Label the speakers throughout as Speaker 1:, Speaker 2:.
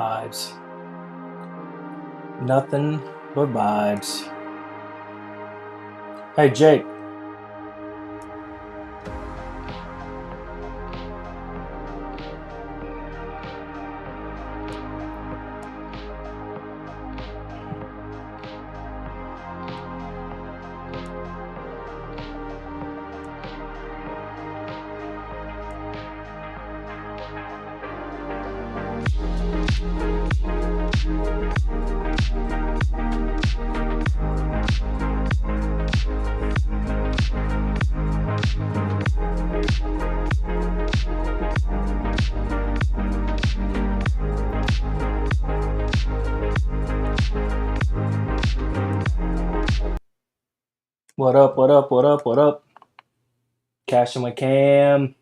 Speaker 1: Vibes. Nothing but vibes. Hey, Jake. What up, what up, what up, what up? Cashin with Cam.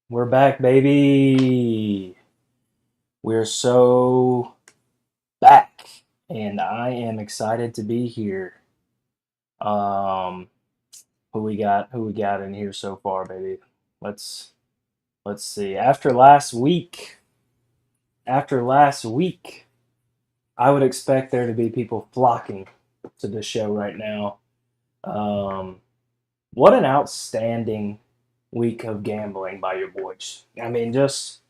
Speaker 1: We're back, baby. We're so back. And I am excited to be here. Um, who we got in here so far, baby? Let's let's see. After last week, I would expect there to be people flocking to the show right now. Um, what an outstanding week of gambling by your boys. I mean, just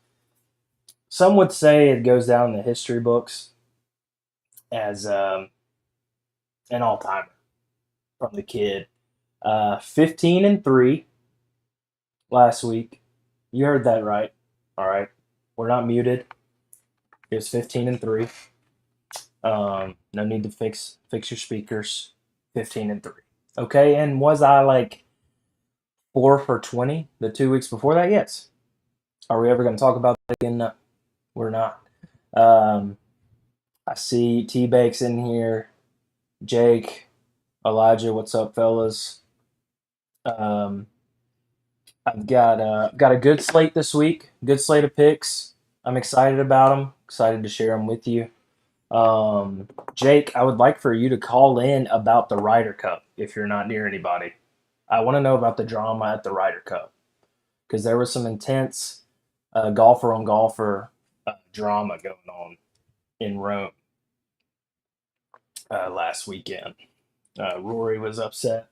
Speaker 1: some would say it goes down in the history books as an all timer from the kid. 15-3 last week. You heard that right. All right. We're not muted. It was 15-3. No need to fix your speakers. 15-3. Okay, and was I like 4 for 20 the 2 weeks before that? Yes. Are we ever going to talk about that again? No, we're not. Um, I see T Bakes in here. Jake, Elijah, what's up, fellas? Um, I've got a good slate this week. Good slate of picks. I'm excited about them. Excited to share them with you. Jake, I would like for you to call in about the Ryder Cup if you're not near anybody. I want to know about the drama at the Ryder Cup because there was some intense golfer on golfer drama going on in Rome last weekend. Rory was upset.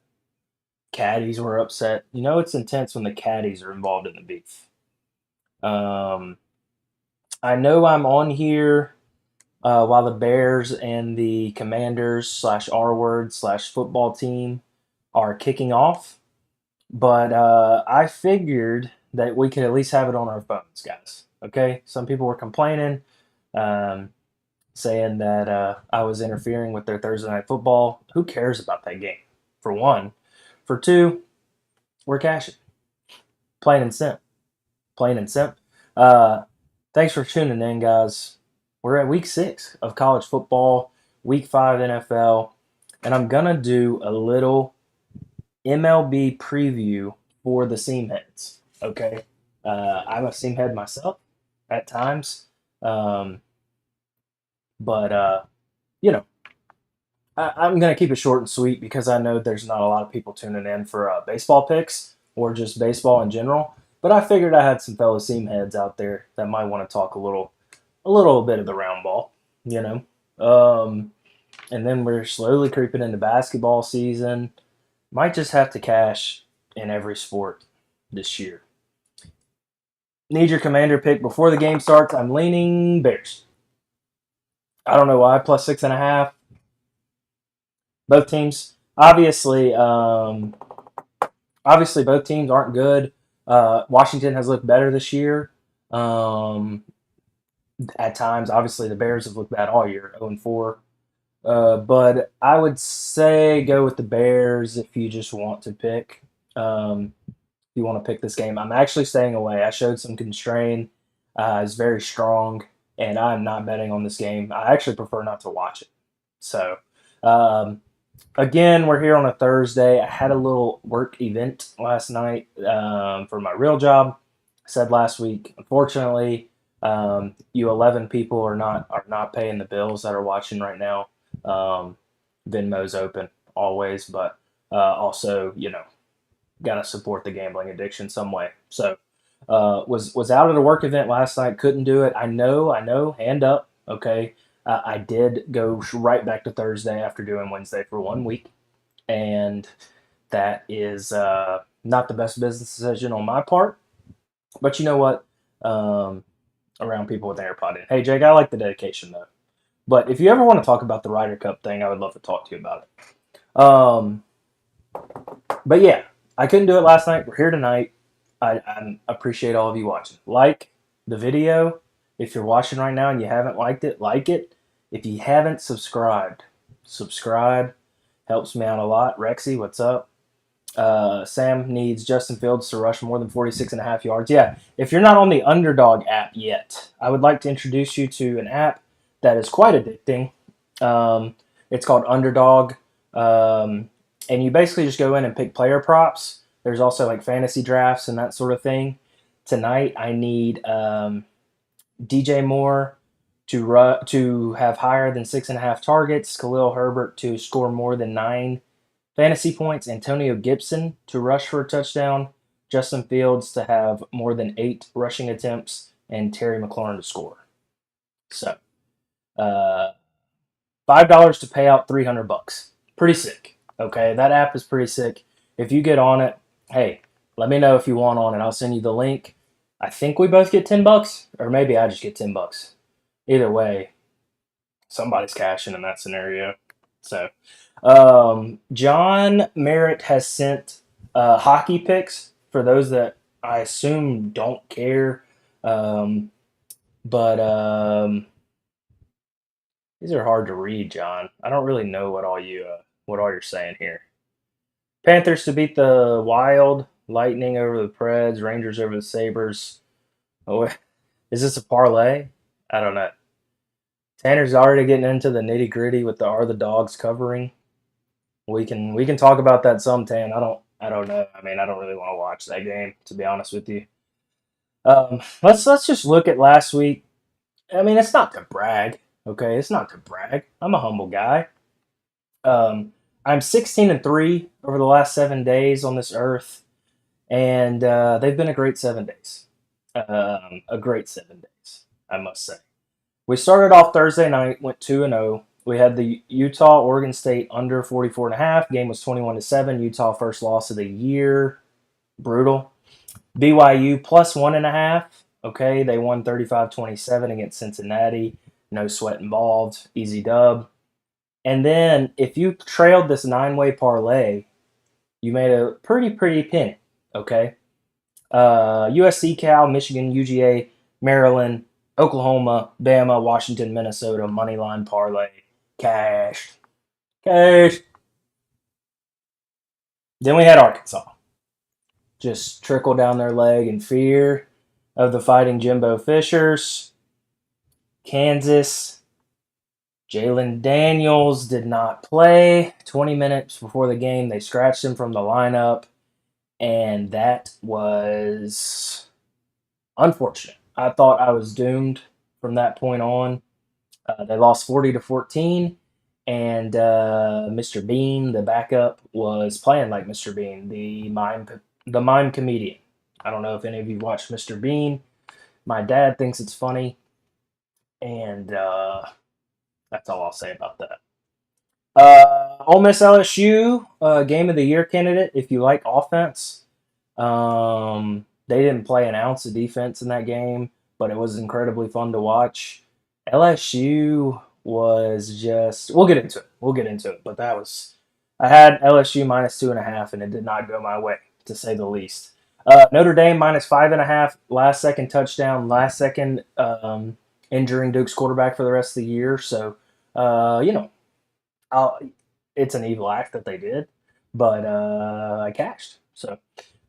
Speaker 1: Caddies were upset. You know, it's intense when the caddies are involved in the beef. Um, I know I'm on here while the Bears and the Commanders slash R word slash football team are kicking off, but I figured that we could at least have it on our phones, guys. Okay, some people were complaining, um, saying that I was interfering with their Thursday night football. Who cares about that game? For one, for two, we're cashing, plain and simple, plain and simple. Uh, Thanks for tuning in, guys. We're at week 6 of college football, week 5 NFL, and I'm gonna do a little MLB preview for the seam heads. Okay, I'm a seam head myself at times. Um, but you know, I'm gonna keep it short and sweet because I know there's not a lot of people tuning in for baseball picks or just baseball in general. But I figured I had some fellow seam heads out there that might want to talk a little bit of the round ball, you know. And then we're slowly creeping into basketball season. Might just have to cash in every sport this year. Need your commander pick before the game starts. I'm leaning Bears. I don't know why. Plus 6.5. Both teams. Obviously, both teams aren't good. Washington has looked better this year. Um, at times, obviously, the Bears have looked bad all year, 0-4. But I would say go with the Bears if you just want to pick. If you want to pick this game, I'm actually staying away. I showed some constraint. It's very strong, and I'm not betting on this game. I actually prefer not to watch it. So, um, again, we're here on a Thursday. I had a little work event last night for my real job. I said last week, unfortunately, you 11 people are not paying the bills that are watching right now. Venmo's open always, but also got to support the gambling addiction some way. So was out at a work event last night. Couldn't do it. I know. Hand up. Okay. I did go right back to Thursday after doing Wednesday for 1 week, and that is not the best business decision on my part. But you know what? Um, Around people with AirPod in. Hey, Jake, I like the dedication though. But if you ever want to talk about the Ryder Cup thing, I would love to talk to you about it. But yeah, I couldn't do it last night. We're here tonight. I appreciate all of you watching. Like the video. If you're watching right now and you haven't liked it, like it. If you haven't subscribed, subscribe. Helps me out a lot. Rexy, what's up? Sam needs Justin Fields to rush more than 46.5 yards. Yeah, if you're not on the Underdog app yet, I would like to introduce you to an app that is quite addicting. It's called Underdog. And you basically just go in and pick player props. There's also like fantasy drafts and that sort of thing. Tonight, I need DJ Moore to have higher than 6.5 targets, Khalil Herbert to score more than 9 fantasy points, Antonio Gibson to rush for a touchdown, Justin Fields to have more than 8 rushing attempts, and Terry McLaurin to score. So, uh, $5 to pay out $300. Pretty sick. Okay, that app is pretty sick. If you get on it, hey, let me know if you want on it. I'll send you the link. I think we both get $10, or maybe I just get $10. Either way, somebody's cashing in that scenario. So, John Merritt has sent hockey picks for those that I assume don't care. But these are hard to read, John. I don't really know what all you're saying here. Panthers to beat the Wild, Lightning over the Preds, Rangers over the Sabres. Oh, is this a parlay? I don't know. Tanner's already getting into the nitty gritty with the Are the Dogs covering. We can talk about that some, Tan. I don't know. I mean, I don't really want to watch that game, to be honest with you. Let's just look at last week. I mean, it's not to brag, okay? It's not to brag. I'm a humble guy. Um, I'm 16-3 over the last 7 days on this earth, and they've been a great 7 days. A great 7 days, I must say. We started off Thursday night, went 2-0. We had the Utah Oregon State under 44.5. Game was 21-7. Utah first loss of the year. Brutal. BYU plus 1.5. Okay, they won 35-27 against Cincinnati. No sweat involved. Easy dub. And then if you trailed this 9-way parlay, you made a pretty penny. Okay. USC, Cal, Michigan, UGA, Maryland, Oklahoma, Bama, Washington, Minnesota, moneyline parlay, cash. Cash. Then we had Arkansas. Just trickle down their leg in fear of the Fighting Jimbo Fishers. Kansas, Jalen Daniels did not play. 20 minutes before the game, they scratched him from the lineup, and that was unfortunate. I thought I was doomed from that point on. They lost 40-14, and Mr. Bean, the backup, was playing like Mr. Bean, the mime comedian. I don't know if any of you watched Mr. Bean. My dad thinks it's funny, and that's all I'll say about that. Ole Miss LSU, game of the year candidate. If you like offense, they didn't play an ounce of defense in that game, but it was incredibly fun to watch. LSU was just. We'll get into it. We'll get into it. But that was. I had LSU minus 2.5, and it did not go my way, to say the least. Notre Dame minus 5.5. Last second touchdown. Last second injuring Duke's quarterback for the rest of the year. So, you know, I'll, it's an evil act that they did, but I cashed. So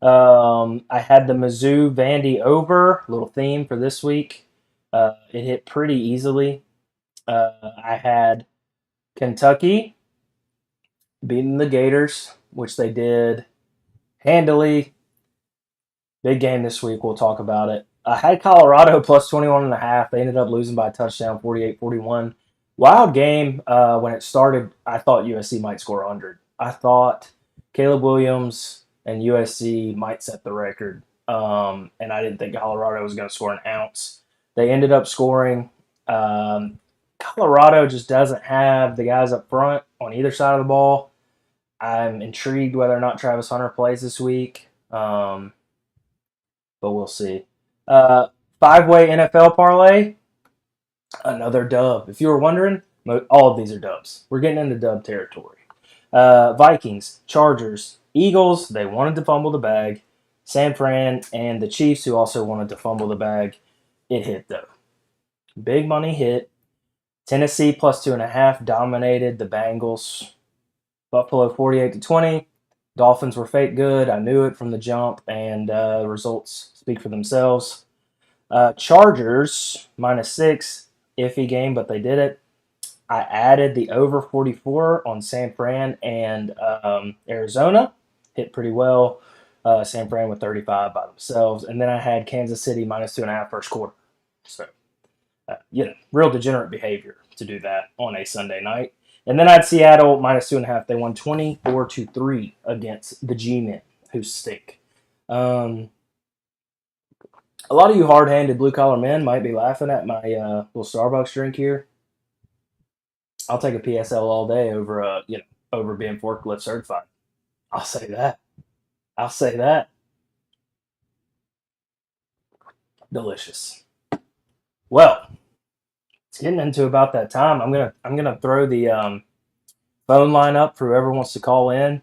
Speaker 1: I had the Mizzou Vandy over, little theme for this week. It hit pretty easily. I had Kentucky beating the Gators, which they did handily. Big game this week. We'll talk about it. I had Colorado plus 21.5. They ended up losing by a touchdown, 48-41. Wild game. When it started, I thought USC might score 100. I thought Caleb Williams and USC might set the record. And I didn't think Colorado was going to score an ounce. They ended up scoring. Colorado just doesn't have the guys up front on either side of the ball. I'm intrigued whether or not Travis Hunter plays this week. But we'll see. Five-way NFL parlay, another dub. If you were wondering, all of these are dubs. We're getting into dub territory. Vikings, Chargers, Eagles, they wanted to fumble the bag. San Fran and the Chiefs, who also wanted to fumble the bag. It hit, though. Big money hit. Tennessee plus 2.5 dominated the Bengals. Buffalo 48-20. Dolphins were fake good. I knew it from the jump, and results speak for themselves. Chargers -6, iffy game, but they did it. I added the over 44 on San Fran and Arizona. Hit pretty well. San Fran with 35 by themselves. And then I had Kansas City -2.5 first quarter. So, real degenerate behavior to do that on a Sunday night. And then I had Seattle -2.5. They won 24-3 against the G-Men, who stink. A lot of you hard-handed blue-collar men might be laughing at my little Starbucks drink here. I'll take a PSL all day over over being forklift certified. I'll say that. I'll say that. Delicious. Well, it's getting into about that time. I'm gonna throw the phone line up for whoever wants to call in.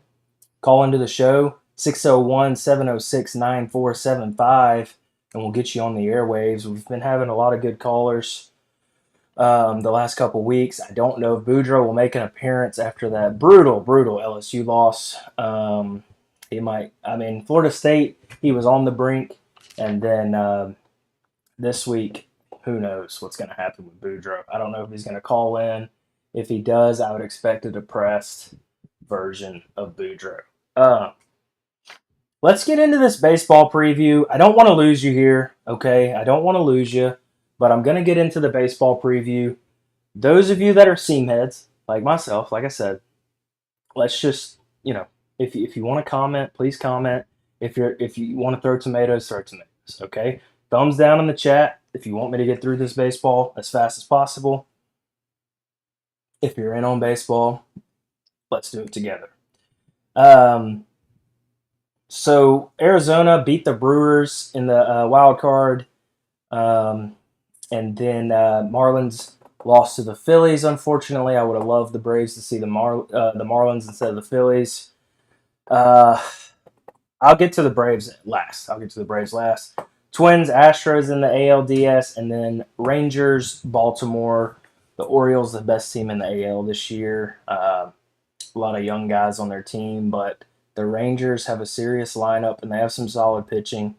Speaker 1: Call into the show 601-706-9475, and we'll get you on the airwaves. We've been having a lot of good callers the last couple weeks. I don't know if Boudreaux will make an appearance after that brutal LSU loss. He might. I mean, Florida State, he was on the brink, and then this week, who knows what's going to happen with Boudreaux. I don't know if he's going to call in. If he does, I would expect a depressed version of Boudreaux. Let's get into this baseball preview. I don't want to lose you here, okay? I don't want to lose you, but I'm going to get into the baseball preview. Those of you that are seam heads, like myself, like I said, let's just, if you want to comment, please comment. If you want to throw tomatoes, okay? Thumbs down in the chat if you want me to get through this baseball as fast as possible. If you're in on baseball, let's do it together. So Arizona beat the Brewers in the wild card, and then Marlins lost to the Phillies. Unfortunately, I would have loved the Braves to see the Marlins instead of the Phillies. I'll get to the Braves last. Twins, Astros in the ALDS, and then Rangers, Baltimore. The Orioles, the best team in the AL this year. A lot of young guys on their team, but the Rangers have a serious lineup, and they have some solid pitching.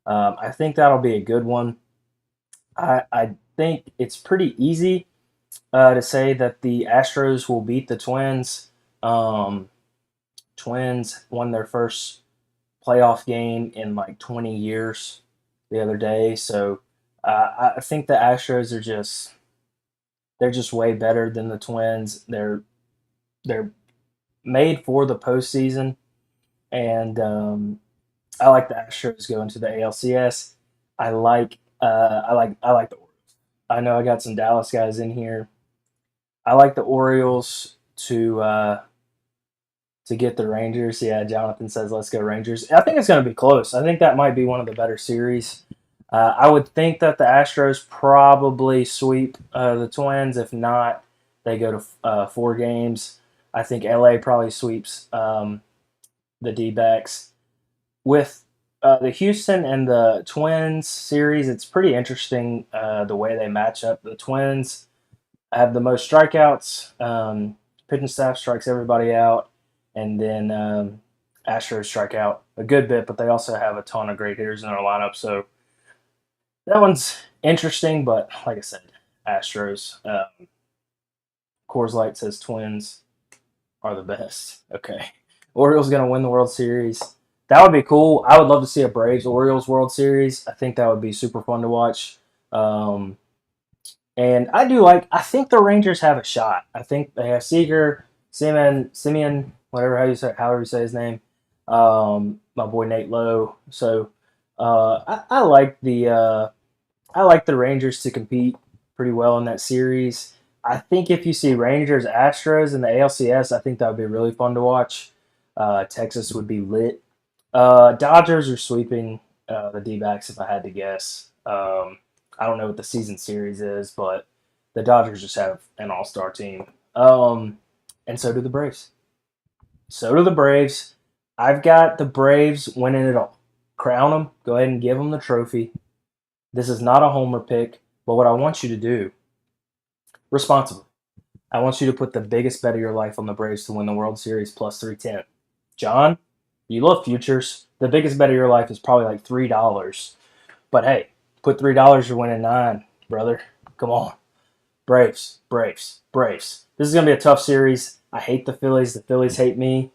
Speaker 1: I think that'll be a good one. I think it's pretty easy to say that the Astros will beat the Twins. Twins won their first playoff game in like 20 years the other day, so I think the Astros are just they're just way better than the Twins. They're made for the postseason, and I like the Astros going to the ALCS. I like the Orioles. I know I got some Dallas guys in here. I like the Orioles to get the Rangers. Yeah, Jonathan says let's go Rangers. I think it's going to be close. I think that might be one of the better series. I would think that the Astros probably sweep the Twins. If not, they go to 4 games. I think LA probably sweeps the D backs. With the Houston and the Twins series, it's pretty interesting the way they match up. The Twins have the most strikeouts. Pitching staff strikes everybody out, and then Astros strike out a good bit, but they also have a ton of great hitters in their lineup. So that one's interesting, but like I said, Astros. Coors Light says Twins are the best. Okay, Orioles gonna win the World Series. That would be cool. I would love to see a Braves Orioles World Series. I think that would be super fun to watch. Um, And I do like. I think the Rangers have a shot. I think they have Seager, Simeon, whatever however you say his name. My boy Nate Lowe. So I like the Rangers to compete pretty well in that series. I think if you see Rangers Astros in the ALCS, I think that would be really fun to watch. Texas would be lit. Dodgers are sweeping the D-backs if I had to guess. I don't know what the season series is, but the Dodgers just have an all-star team. And so do the Braves. So do the Braves. I've got the Braves winning it all. Crown them. Go ahead and give them the trophy. This is not a homer pick, but what I want you to do responsibly, I want you to put the biggest bet of your life on the Braves to win the World Series plus 310. John, you love futures. The biggest bet of your life is probably like $3. But hey, put $3, you're winning 9, brother. Come on. Braves, Braves, Braves. This is going to be a tough series. I hate the Phillies. The Phillies hate me.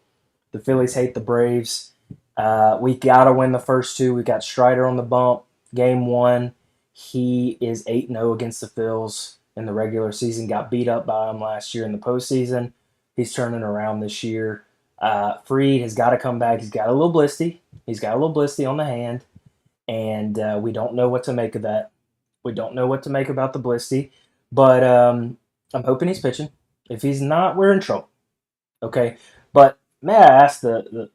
Speaker 1: The Phillies hate the Braves. We got to win the first 2. We got Strider on the bump. Game 1, he is 8-0 against the Phils in the regular season. Got beat up by him last year in the postseason. He's turning around this year. Fried has got to come back. He's got a little blisty. He's got a little blisty on the hand. And we don't know what to make of that. We don't know what to make about the blisty. But I'm hoping he's pitching. If he's not, we're in trouble. Okay. But may I ask the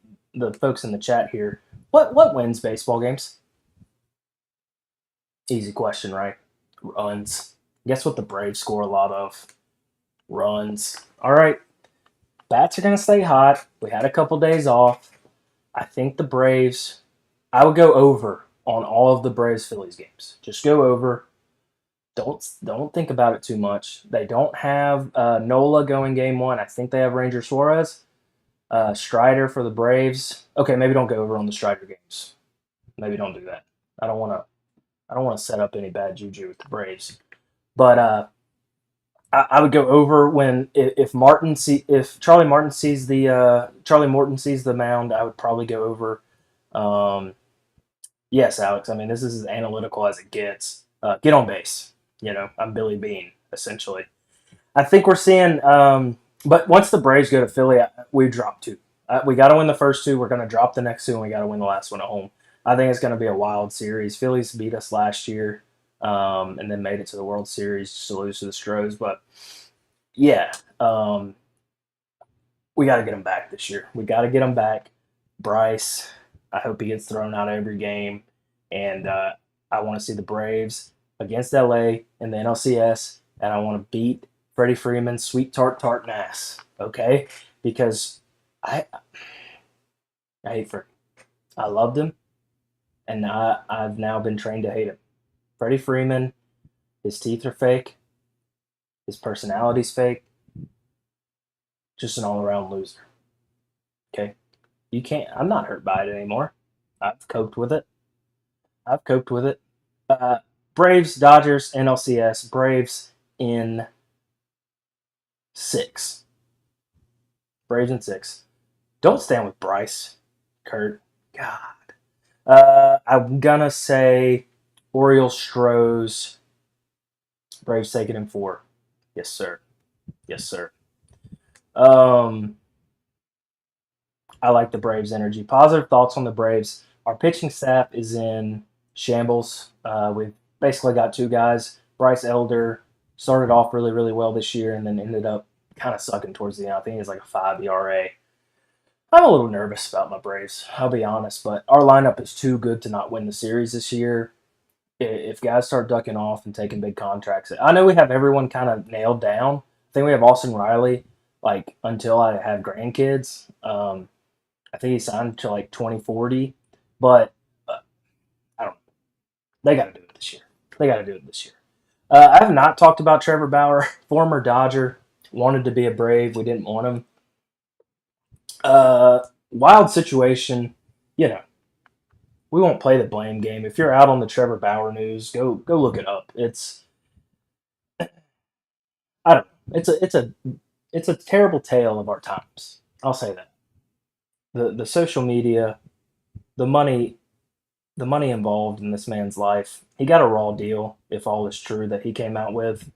Speaker 1: folks in the chat here, what wins baseball games? Easy question, right? Runs. Guess what the Braves score a lot of? Runs. All right. Bats are going to stay hot. We had a couple days off. I think the Braves, I would go over on all of the Braves Phillies games. Just go over. Don't think about it too much. They don't have Nola going game 1. I think they have Ranger Suarez. Strider for the Braves. Okay, maybe don't go over on the Strider games. Maybe don't do that. I don't want to set up any bad juju with the Braves. But I would go over when if Charlie Morton sees the mound, I would probably go over. Yes, Alex. I mean, this is as analytical as it gets. Get on base. I'm Billy Bean essentially. I think we're seeing. But once the Braves go to Philly, we drop 2. We got to win the first 2. We're going to drop the next 2, and we got to win the last one at home. I think it's going to be a wild series. Phillies beat us last year, and then made it to the World Series just to lose to the Stros. But yeah, we got to get him back this year. We got to get him back. Bryce, I hope he gets thrown out every game, and I want to see the Braves against LA in the NLCS, and I want to beat Freddie Freeman's sweet tart ass. Okay, because I hate Freddie. I loved him, and I've now been trained to hate him. Freddie Freeman, his teeth are fake, his personality's fake, just an all-around loser. Okay, you can't. I'm not hurt by it anymore. I've coped with it. I've coped with it. Braves, Dodgers, NLCS. Braves in 6. Braves in 6. Don't stand with Bryce, Kurt. God. I'm gonna say Orioles, Stros, Braves taking in 4. Yes, sir. Yes, sir. Um, I like the Braves' energy. Positive thoughts on the Braves. Our pitching staff is in shambles. We've basically got 2 guys. Bryce Elder started off really, really well this year and then ended up kind of sucking towards the end. I think he's like a 5 ERA. I'm a little nervous about my Braves, I'll be honest, but our lineup is too good to not win the series this year. If guys start ducking off and taking big contracts, I know we have everyone kind of nailed down. I think we have Austin Riley, like, until I have grandkids. I think he signed to like 2040, but I don't know. They got to do it this year. They got to do it this year. I have not talked about Trevor Bauer, former Dodger, wanted to be a Brave. We didn't want him. Wild situation. You know, we won't play the blame game. If you're out on the Trevor Bauer news, go look it up. I don't know. It's a terrible tale of our times. I'll say that. The social media, the money the money involved in this man's life. He got a raw deal, if all is true, that he came out with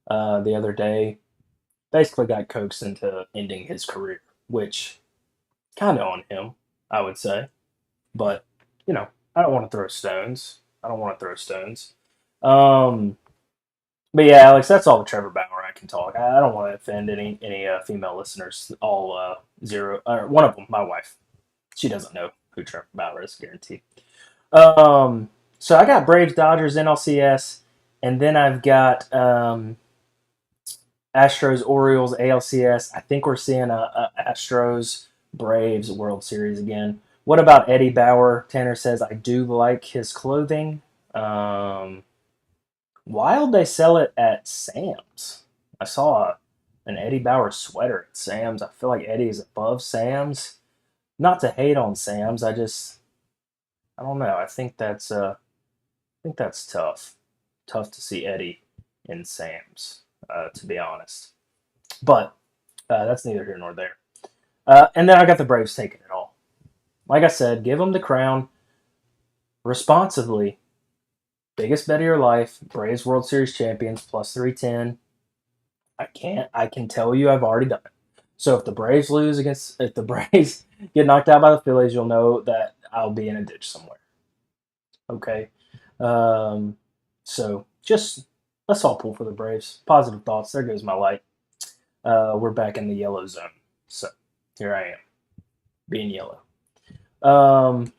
Speaker 1: the other day. Basically, got coaxed into ending his career, which kind of on him, I would say. But you know, I don't want to throw stones. I don't want to throw stones. Um, but yeah, Alex, that's all the Trevor Bauer I can talk. I don't want to offend any female listeners. All zero, or one of them, my wife. She doesn't know who Trevor Bauer is, guaranteed. So I got Braves, Dodgers, NLCS, and then I've got Astros, Orioles, ALCS. I think we're seeing a Astros, Braves World Series again. What about Eddie Bauer? Tanner says I do like his clothing. Um, Wild they sell it at Sam's. I saw an Eddie Bauer sweater at Sam's. I feel like Eddie is above Sam's. Not to hate on Sam's, I don't know. I think that's tough. Tough to see Eddie in Sam's, to be honest. But that's neither here nor there. And then I got the Braves taking it all. Like I said, give them the crown responsibly. Biggest bet of your life. Braves World Series champions plus 310. I can tell you I've already done it. So if the Braves get knocked out by the Phillies, you'll know that I'll be in a ditch somewhere. Okay. Um, so just let's all pull for the Braves. Positive thoughts. There goes my light. We're back in the yellow zone. So here I am, being yellow. Um,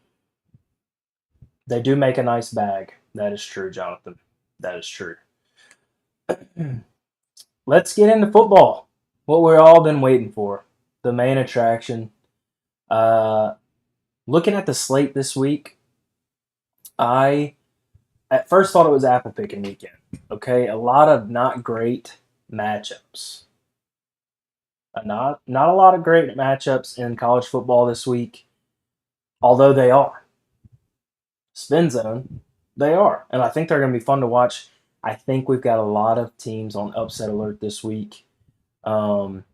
Speaker 1: they do make a nice bag. That is true, Jonathan. That is true. Let's get into football. What we've all been waiting for. The main attraction. Uh, Looking at the slate this week, I at first thought it was apple picking weekend. Okay, a lot of not great matchups. Not a lot of great matchups in college football this week, although they are. Spin zone, they are, and I think they're going to be fun to watch. I think we've got a lot of teams on upset alert this week, um,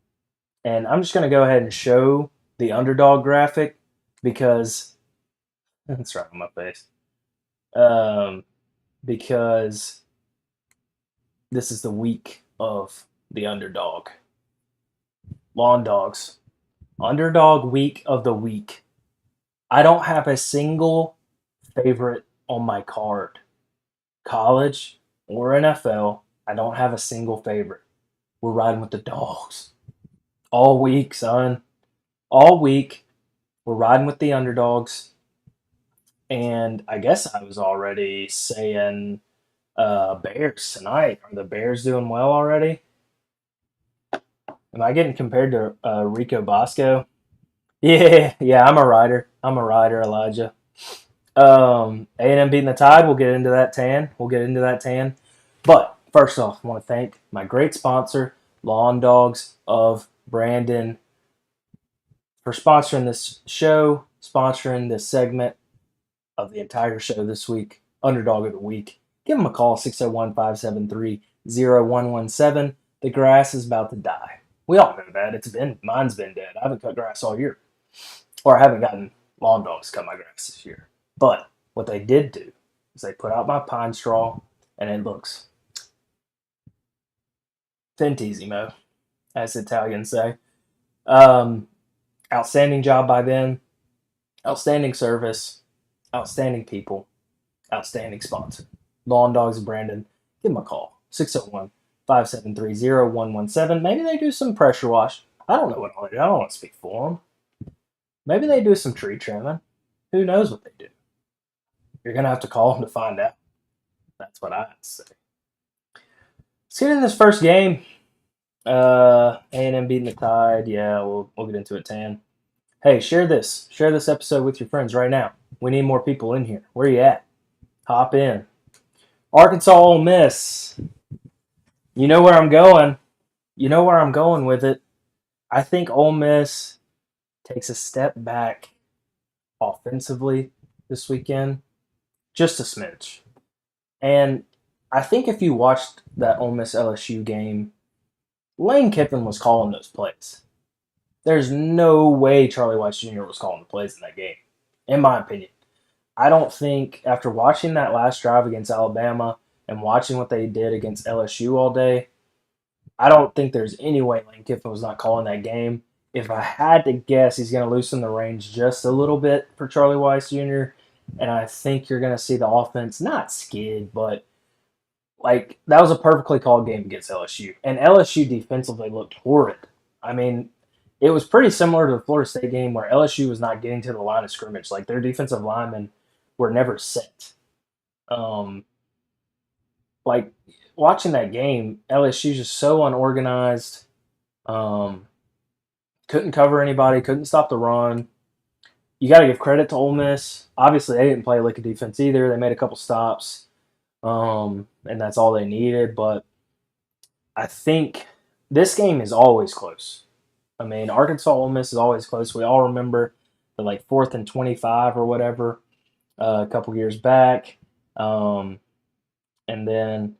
Speaker 1: and I'm just going to go ahead and show the underdog graphic because that's right on my face. Um, because this is the week of the underdog. Lawn dogs. Underdog week of the week. I don't have a single favorite on my card. College or NFL, I don't have a single favorite. We're riding with the dogs. All week, son. All week, we're riding with the underdogs. And I guess I was already saying Bears tonight. Are the Bears doing well already? Am I getting compared to Rico Bosco? Yeah, yeah, I'm a rider. I'm a rider, Elijah. A&M beating the Tide. We'll get into that tan. We'll get into that tan. But first off, I want to thank my great sponsor, Lawn Dogs of Brandon, for sponsoring this show, sponsoring this segment of the entire show this week, Underdog of the Week. Give them a call, 601-573-0117. The grass is about to die. We all know that. Mine's been dead. I haven't cut grass all year. Or I haven't gotten lawn dogs cut my grass this year. But what they did do is they put out my pine straw, and it looks fintissimo, as Italians say. Um, Outstanding job by them, outstanding service, outstanding people, outstanding sponsor. Lawn Dogs of Brandon, give them a call. 601 573 0117. Maybe they do some pressure wash. I don't know what all they do. I don't want to speak for them. Maybe they do some tree trimming. Who knows what they do? You're going to have to call them to find out. That's what I'd say. Let's get in this first game. A&M beating the Tide. Yeah, we'll get into it, Tan. Hey, share this. Share this episode with your friends right now. We need more people in here. Where you at? Hop in. Arkansas Ole Miss. You know where I'm going. You know where I'm going with it. I think Ole Miss takes a step back offensively this weekend. Just a smidge. And I think if you watched that Ole Miss LSU game, Lane Kiffin was calling those plays. There's no way Charlie Weiss Jr. was calling the plays in that game, in my opinion. I don't think, after watching that last drive against Alabama and watching what they did against LSU all day, I don't think there's any way Lane Kiffin was not calling that game. If I had to guess, he's going to loosen the range just a little bit for Charlie Weiss Jr., and I think you're going to see the offense not skid, but like that was a perfectly called game against LSU. And LSU defensively looked horrid. I mean, it was pretty similar to the Florida State game where LSU was not getting to the line of scrimmage. Like their defensive linemen were never set. Like watching that game, LSU just so unorganized. Couldn't cover anybody, couldn't stop the run. You got to give credit to Ole Miss. Obviously, they didn't play a lick of defense either. They made a couple stops, and that's all they needed. But I think this game is always close. I mean, Arkansas Ole Miss is always close. We all remember the like 4th and 25 or whatever a couple years back, and then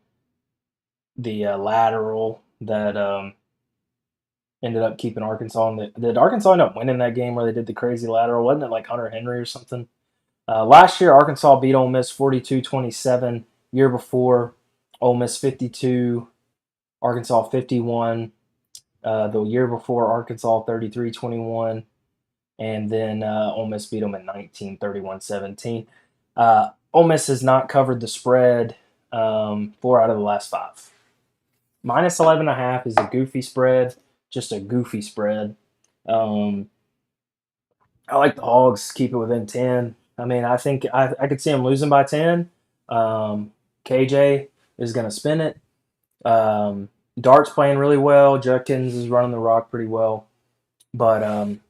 Speaker 1: the lateral that ended up keeping Arkansas. Did Arkansas end up winning that game where they did the crazy lateral? Wasn't it like Hunter Henry or something? Last year, Arkansas beat Ole Miss 42-27. Year before, Ole Miss 52, Arkansas 51. The year before, Arkansas 33-21. And then Ole Miss beat them at 19, 31-17. Ole Miss has not covered the spread 4 out of the last 5. Minus 11.5 is a goofy spread, just a goofy spread. I like the Hogs, keep it within 10. I mean, I think I could see them losing by 10. KJ is going to spin it. Dart's playing really well. Judkins is running the rock pretty well. But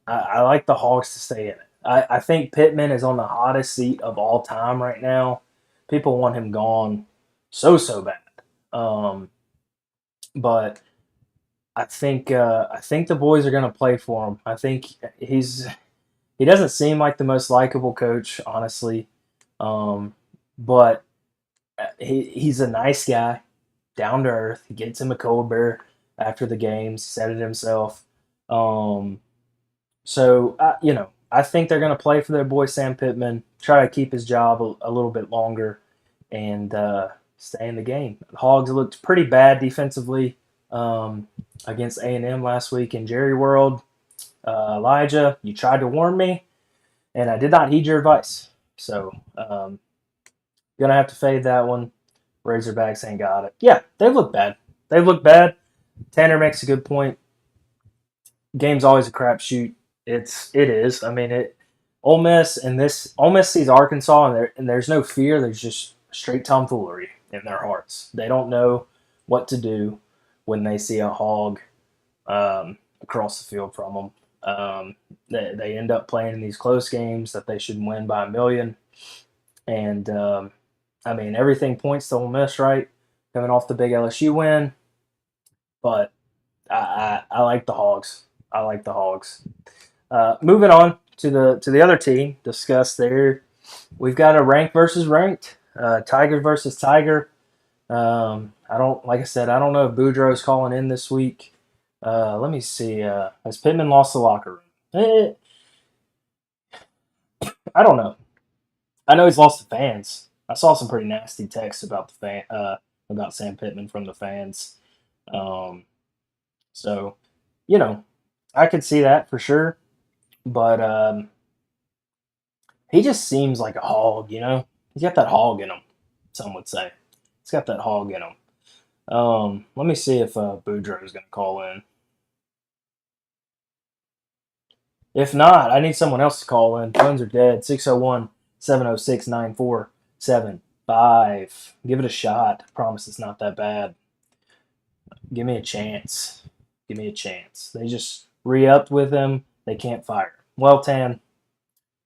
Speaker 1: I like the Hogs to stay in it. I think Pittman is on the hottest seat of all time right now. People want him gone so bad. But I think the boys are going to play for him. I think he doesn't seem like the most likable coach, honestly. But he's a nice guy, down to earth. He gets him a cold beer after the games. He said it himself. So I think they're going to play for their boy Sam Pittman, try to keep his job a little bit longer, and stay in the game. The Hogs looked pretty bad defensively against A&M last week in Jerry World. Elijah, you tried to warn me, and I did not heed your advice. So, gonna have to fade that one. Razorbacks ain't got it. Yeah, they've looked bad. They've looked bad. Tanner makes a good point. Game's always a crapshoot. It is. I mean, Ole Miss sees Arkansas, and there's no fear. There's just straight tomfoolery in their hearts. They don't know what to do when they see a hog across the field from them. They end up playing in these close games that they should win by a million. And, I mean, everything points to Ole Miss, right? Coming off the big LSU win. But I like the Hogs. I like the Hogs. Moving on to the other team, discuss there. We've got a ranked versus ranked. Tiger versus Tiger. I don't know if Boudreaux's calling in this week. Let me see. Has Pittman lost the locker room? I don't know. I know he's lost the fans. I saw some pretty nasty texts about about Sam Pittman from the fans. Um, so, you know, I could see that for sure. But he just seems like a hog. He's got that hog in him. Some would say he's got that hog in him. Let me see if Boudreaux is going to call in. If not, I need someone else to call in. Phones are dead. 601 706 9475. Give it a shot. I promise it's not that bad. Give me a chance. Give me a chance. They just re upped with him. They can't fire. Well, Tan,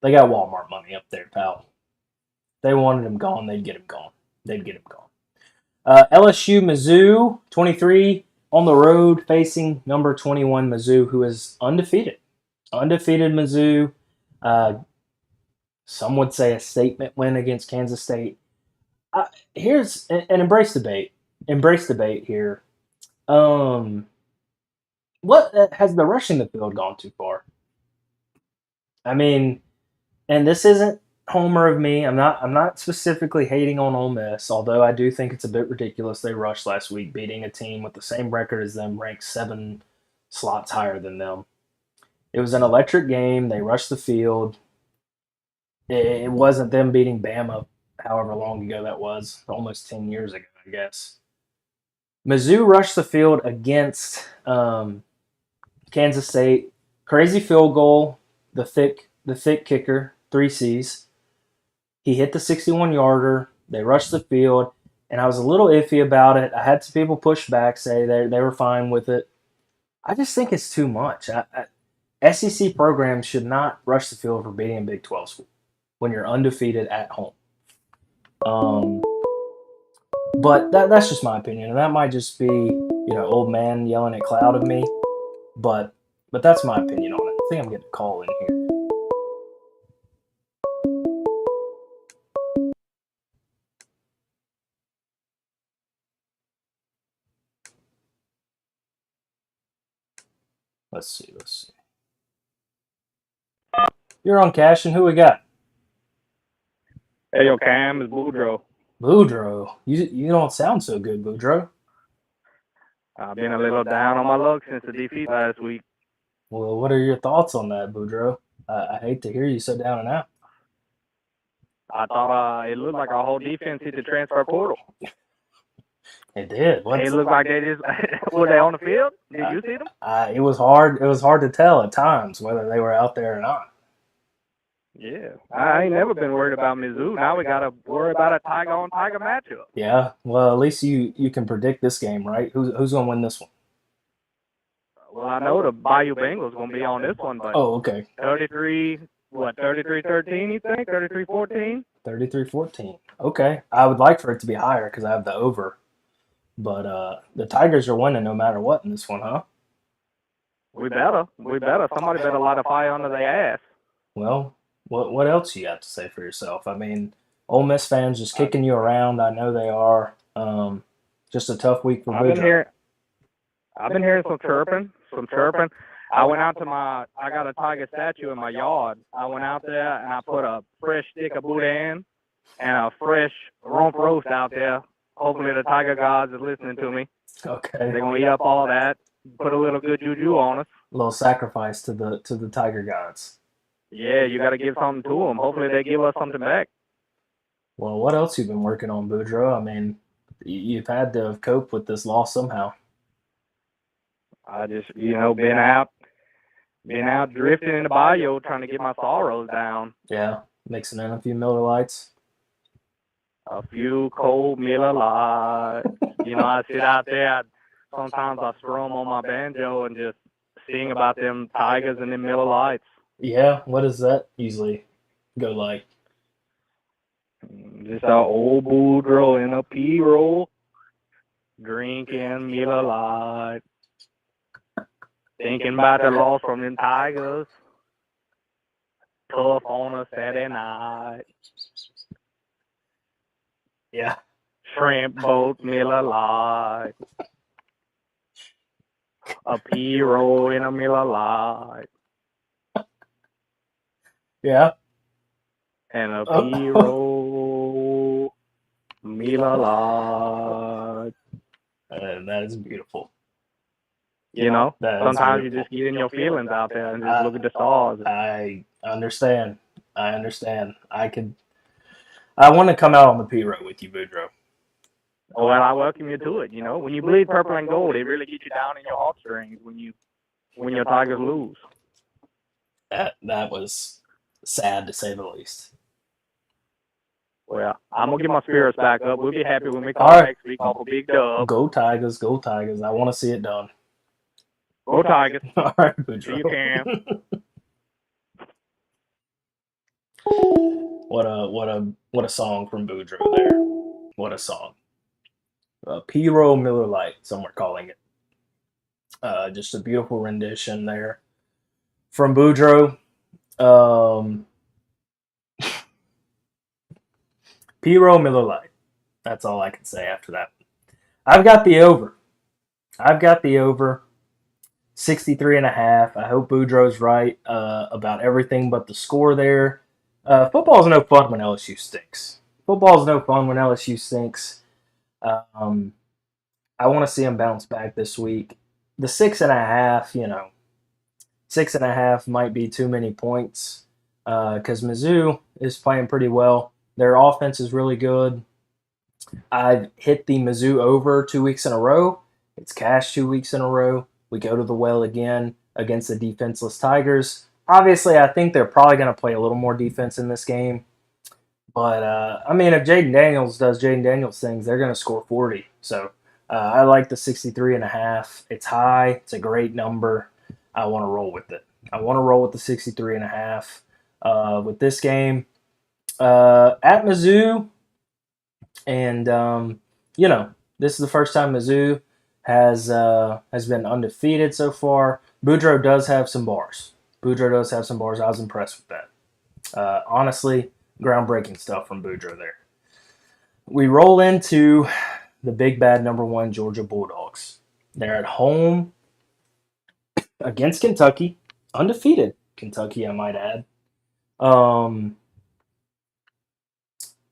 Speaker 1: they got Walmart money up there, pal. They wanted him gone. They'd get him gone. They'd get him gone. LSU Mizzou 23 on the road facing number 21 Mizzou, who is undefeated. Undefeated Mizzou. Some would say a statement win against Kansas State. Here's an embrace debate. Embrace debate here. What has the rushing the field gone too far? I mean, and this isn't homer of me. I'm not specifically hating on Ole Miss, although I do think it's a bit ridiculous they rushed last week, beating a team with the same record as them, ranked 7 slots higher than them. It was an electric game. They rushed the field. It wasn't them beating Bama, however long ago that was, almost 10 years ago, I guess. Mizzou rushed the field against Kansas State. Crazy field goal. The thick kicker, 3 C's. He hit the 61-yarder. They rushed the field, and I was a little iffy about it. I had some people push back, say they were fine with it. I just think it's too much. SEC programs should not rush the field for beating a Big 12 school when you're undefeated at home. Um, but that's just my opinion, and that might just be old man yelling at cloud of me. But that's my opinion on it. I think I'm getting a call in here. Let's see. You're on Cashin. Who we got?
Speaker 2: Hey, yo, Cam, it's Boudreaux.
Speaker 1: Boudreaux. You don't sound so good, Boudreaux.
Speaker 2: I've been a little down on my luck since the defeat last week.
Speaker 1: Well, what are your thoughts on that, Boudreaux? I hate to hear you so down and out.
Speaker 2: I thought it looked like our whole defense hit the transfer portal.
Speaker 1: It did.
Speaker 2: It looked like they just were they on the field? Did you see them?
Speaker 1: It was hard. It was hard to tell at times whether they were out there or not.
Speaker 2: Yeah, I ain't never been worried about Mizzou. Now we gotta worry about a Tiger on Tiger matchup.
Speaker 1: Yeah. Well, at least you can predict this game, right? Who's gonna win this one?
Speaker 2: Well, I know the Bayou Bengals gonna be on this one, but
Speaker 1: okay.
Speaker 2: 33-13, you think? 33-14?
Speaker 1: 33-14. Okay. I would like for it to be higher because I have the over. But the Tigers are winning no matter what in this one, huh?
Speaker 2: We better. Somebody better light a fire under their ass.
Speaker 1: Well, what else you got to say for yourself? I mean, Ole Miss fans just kicking you around. I know they are. Just a tough week for Boudreaux.
Speaker 2: I've been hearing some chirping. I went out to I got a tiger statue in my yard. I went out there and I put a fresh stick of boudin and a fresh rump roast out there. Hopefully the tiger gods is listening to me.
Speaker 1: Okay.
Speaker 2: They're gonna eat up all that. Put a little good juju on us.
Speaker 1: A little sacrifice to the tiger gods.
Speaker 2: Yeah, you got to give something to them. Hopefully they give us something back.
Speaker 1: Well, what else you been working on, Boudreaux? I mean, you've had to cope with this loss somehow.
Speaker 2: I just, been out drifting in the bayou trying to get my sorrows down.
Speaker 1: Yeah, mixing in a few Miller Lights.
Speaker 2: A few cold Miller Lights. I sit out there. Sometimes I strum on my banjo and just sing about them tigers and them Miller Lights.
Speaker 1: Yeah, what does that usually go like?
Speaker 2: Just an old Boudreaux in a P-roll, drinking Miller Light, thinking about the loss from them Tigers, tough on a Saturday night.
Speaker 1: Yeah.
Speaker 2: Shrimp boat Miller Light, a P-roll in a Miller Light.
Speaker 1: Yeah.
Speaker 2: And a P-roll Mila Lodge.
Speaker 1: That is beautiful.
Speaker 2: Sometimes you just get in your feelings out there and just look at the stars.
Speaker 1: I understand. I understand. I want to come out on the P road with you, Boudreaux.
Speaker 2: Oh, well, I welcome you to it. When you bleed purple and gold, it really gets you down in your heartstrings when your Tigers lose.
Speaker 1: That was sad to say the least.
Speaker 2: Well, I'm gonna get my spirits back up. We'll be happy when we call next week off a big dub.
Speaker 1: Go Tigers, go Tigers. I want to see it done.
Speaker 2: Go Tigers.
Speaker 1: All right, Boudreaux.
Speaker 2: You can.
Speaker 1: What a song from Boudreaux there. What a song. P-Roll Miller Lite, some were calling it. Just a beautiful rendition there from Boudreaux. P-Roll Miller Lite. That's all I can say after that. I've got the over. 63.5. I hope Boudreaux's right about everything but the score there. Football's no fun when LSU stinks. I want to see them bounce back this week. The 6.5, 6.5 might be too many points because Mizzou is playing pretty well. Their offense is really good. I've hit the Mizzou over 2 weeks in a row. It's cash 2 weeks in a row. We go to the well again against the defenseless Tigers. Obviously, I think they're probably going to play a little more defense in this game. But, if Jaden Daniels does Jaden Daniels things, they're going to score 40. So I like the 63.5. It's high. It's a great number. I want to roll with it. I want to roll with the 63.5 with this game. At Mizzou, and, this is the first time Mizzou has been undefeated so far. Boudreaux does have some bars. I was impressed with that. Honestly, groundbreaking stuff from Boudreaux there. We roll into the big bad number 1 Georgia Bulldogs. They're at home against Kentucky, undefeated Kentucky, I might add.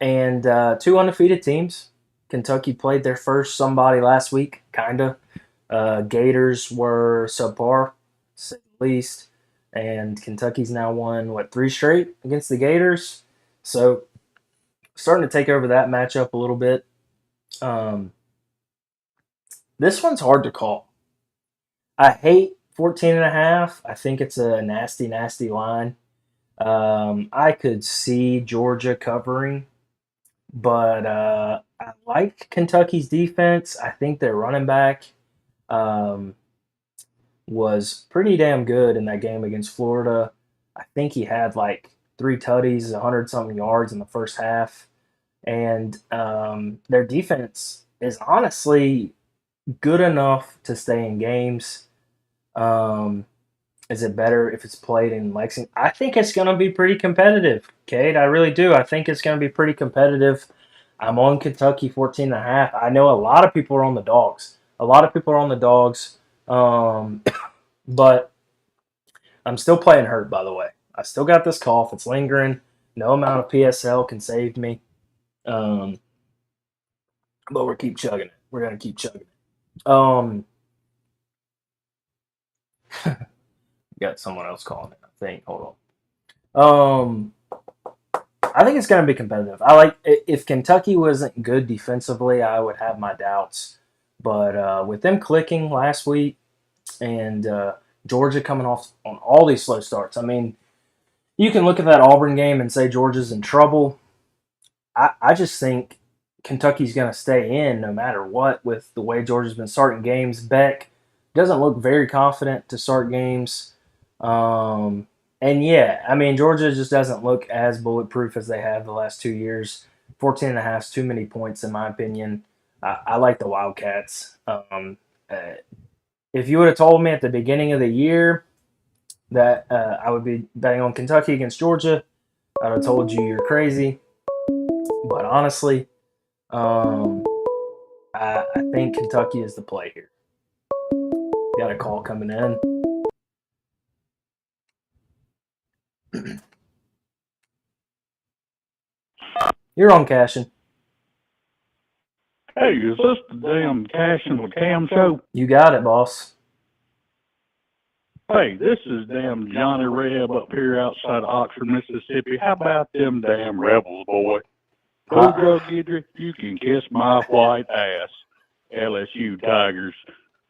Speaker 1: And 2 undefeated teams. Kentucky played their first somebody last week, kinda. Gators were subpar, to say the least. And Kentucky's now won, 3 straight against the Gators. So, starting to take over that matchup a little bit. This one's hard to call. I hate 14.5. I think it's a nasty, nasty line. I could see Georgia covering, but I like Kentucky's defense. I think their running back was pretty damn good in that game against Florida. I think he had 3 tutties, 100-something yards in the first half. And their defense is honestly good enough to stay in games. Is it better if it's played in Lexington? I think it's going to be pretty competitive, Cade. I really do. I think it's going to be pretty competitive. I'm on Kentucky 14.5. I know a lot of people are on the Dogs. But I'm still playing hurt, by the way. I still got this cough. It's lingering. No amount of PSL can save me. But we're keep chugging it. We're going to keep chugging it. Got someone else calling it, I think. Hold on. I think it's going to be competitive. If Kentucky wasn't good defensively, I would have my doubts. But with them clicking last week and Georgia coming off on all these slow starts, you can look at that Auburn game and say Georgia's in trouble. I just think Kentucky's going to stay in no matter what with the way Georgia's been starting games. Beck doesn't look very confident to start games. Georgia just doesn't look as bulletproof as they have the last 2 years. 14.5 is too many points, in my opinion. I like the Wildcats. If you would have told me at the beginning of the year that I would be betting on Kentucky against Georgia, I'd have told you you're crazy. But honestly, I think Kentucky is the play here. Got a call coming in. You're on, Cashin.
Speaker 3: Hey, is this the damn Cashin with Cam show?
Speaker 1: You got it, boss.
Speaker 3: Hey, this is damn Johnny Reb up here outside of Oxford, Mississippi. How about them damn rebels, boy? Boudreaux Guidry, you can kiss my white ass. LSU Tigers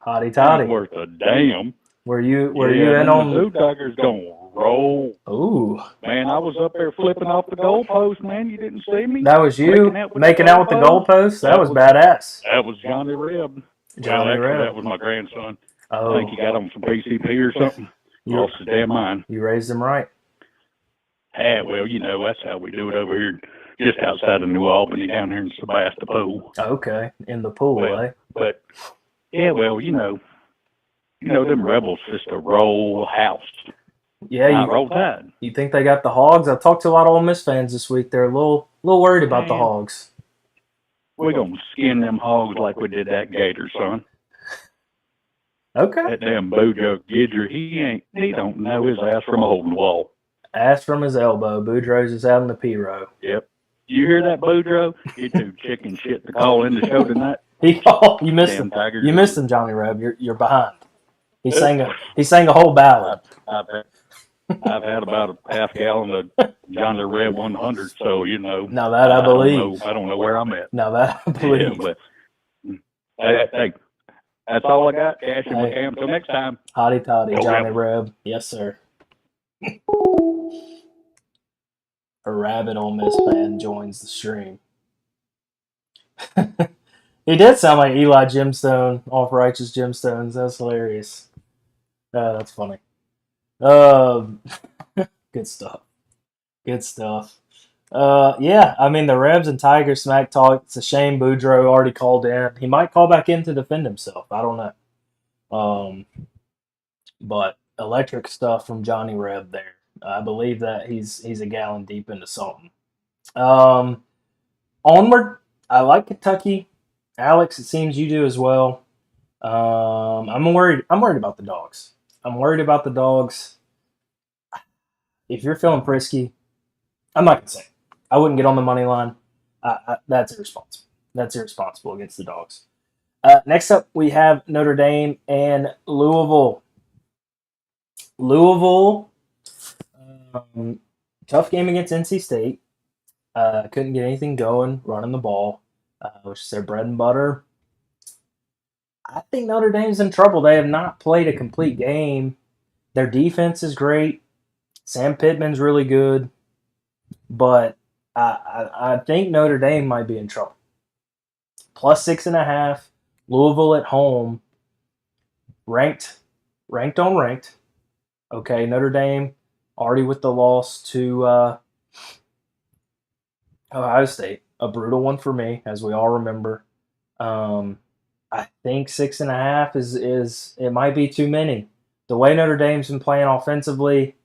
Speaker 1: Hotty
Speaker 3: ain't
Speaker 1: toddy.
Speaker 3: worth a damn.
Speaker 1: Were you
Speaker 3: Yeah,
Speaker 1: in
Speaker 3: them
Speaker 1: on?
Speaker 3: Mizzou Tigers gonna roll.
Speaker 1: Ooh,
Speaker 3: Man, I was up there flipping off the goalpost, man. You didn't see me?
Speaker 1: that was you making out with the goalpost. That was badass.
Speaker 3: That was Johnny Reb. Well,
Speaker 1: Johnny
Speaker 3: actually, that
Speaker 1: Reb.
Speaker 3: was my grandson. I
Speaker 1: Oh,
Speaker 3: think he got on some PCP or something.
Speaker 1: you
Speaker 3: Lost his damn mind.
Speaker 1: you raised him right.
Speaker 3: Ah, well, you know, that's how we do it over here, just outside of New Albany, down here in Sebastopol.
Speaker 1: Okay, in the pool,
Speaker 3: Well,
Speaker 1: eh?
Speaker 3: but yeah, well, them rebels just a roll house.
Speaker 1: Yeah,
Speaker 3: Not roll tide.
Speaker 1: you think they got the Hogs? I've talked to a lot of Ole Miss fans this week. They're a little worried about the
Speaker 3: Man.
Speaker 1: Hogs.
Speaker 3: We're gonna skin them hogs like we did that gator, son.
Speaker 1: Okay.
Speaker 3: That damn Boudreaux Guidry, he don't know his ass from a hole in the wall.
Speaker 1: Ass from his elbow. Boudreaux is out in the P row.
Speaker 3: Yep. You hear that, Boudreaux? You do chicken shit to call in the show tonight.
Speaker 1: You missed
Speaker 3: Damn
Speaker 1: him.
Speaker 3: Tigers.
Speaker 1: You missed him, Johnny Reb. You're behind. He sang a whole ballad.
Speaker 3: I've had about a half gallon of Johnny Reb 100, so
Speaker 1: Now that I believe.
Speaker 3: I don't know where I'm at.
Speaker 1: Now that I believe.
Speaker 3: Yeah, but hey, that's all I got. Cash and McCam. Until next time.
Speaker 1: Hotty toddy,
Speaker 3: Go
Speaker 1: Johnny
Speaker 3: Rebels.
Speaker 1: Reb. Yes, sir. A rabid Ole Miss fan joins the stream. He did sound like Eli Gemstone off Righteous Gemstones. That's hilarious. That's funny. Good stuff. Good stuff. Yeah, I mean, the Rebs and Tigers smack talk. It's a shame Boudreaux already called in. He might call back in to defend himself. I don't know. But electric stuff from Johnny Reb there. I believe that he's a gallon deep into something. Onward. I like Kentucky. Alex, it seems you do as well. I'm worried about the dogs. If you're feeling frisky, I'm not gonna say it. I wouldn't get on the money line. That's irresponsible against the dogs. Next up, we have Notre Dame and Louisville. Tough game against NC State. Couldn't get anything going running the ball, which is their bread and butter. I think Notre Dame's in trouble. They have not played a complete game. Their defense is great. Sam Pittman's really good, but I think Notre Dame might be in trouble. Plus 6.5. Louisville at home. Ranked on ranked. Okay, Notre Dame already with the loss to Ohio State. A brutal one for me, as we all remember. I think 6.5 is it might be too many. The way Notre Dame's been playing offensively,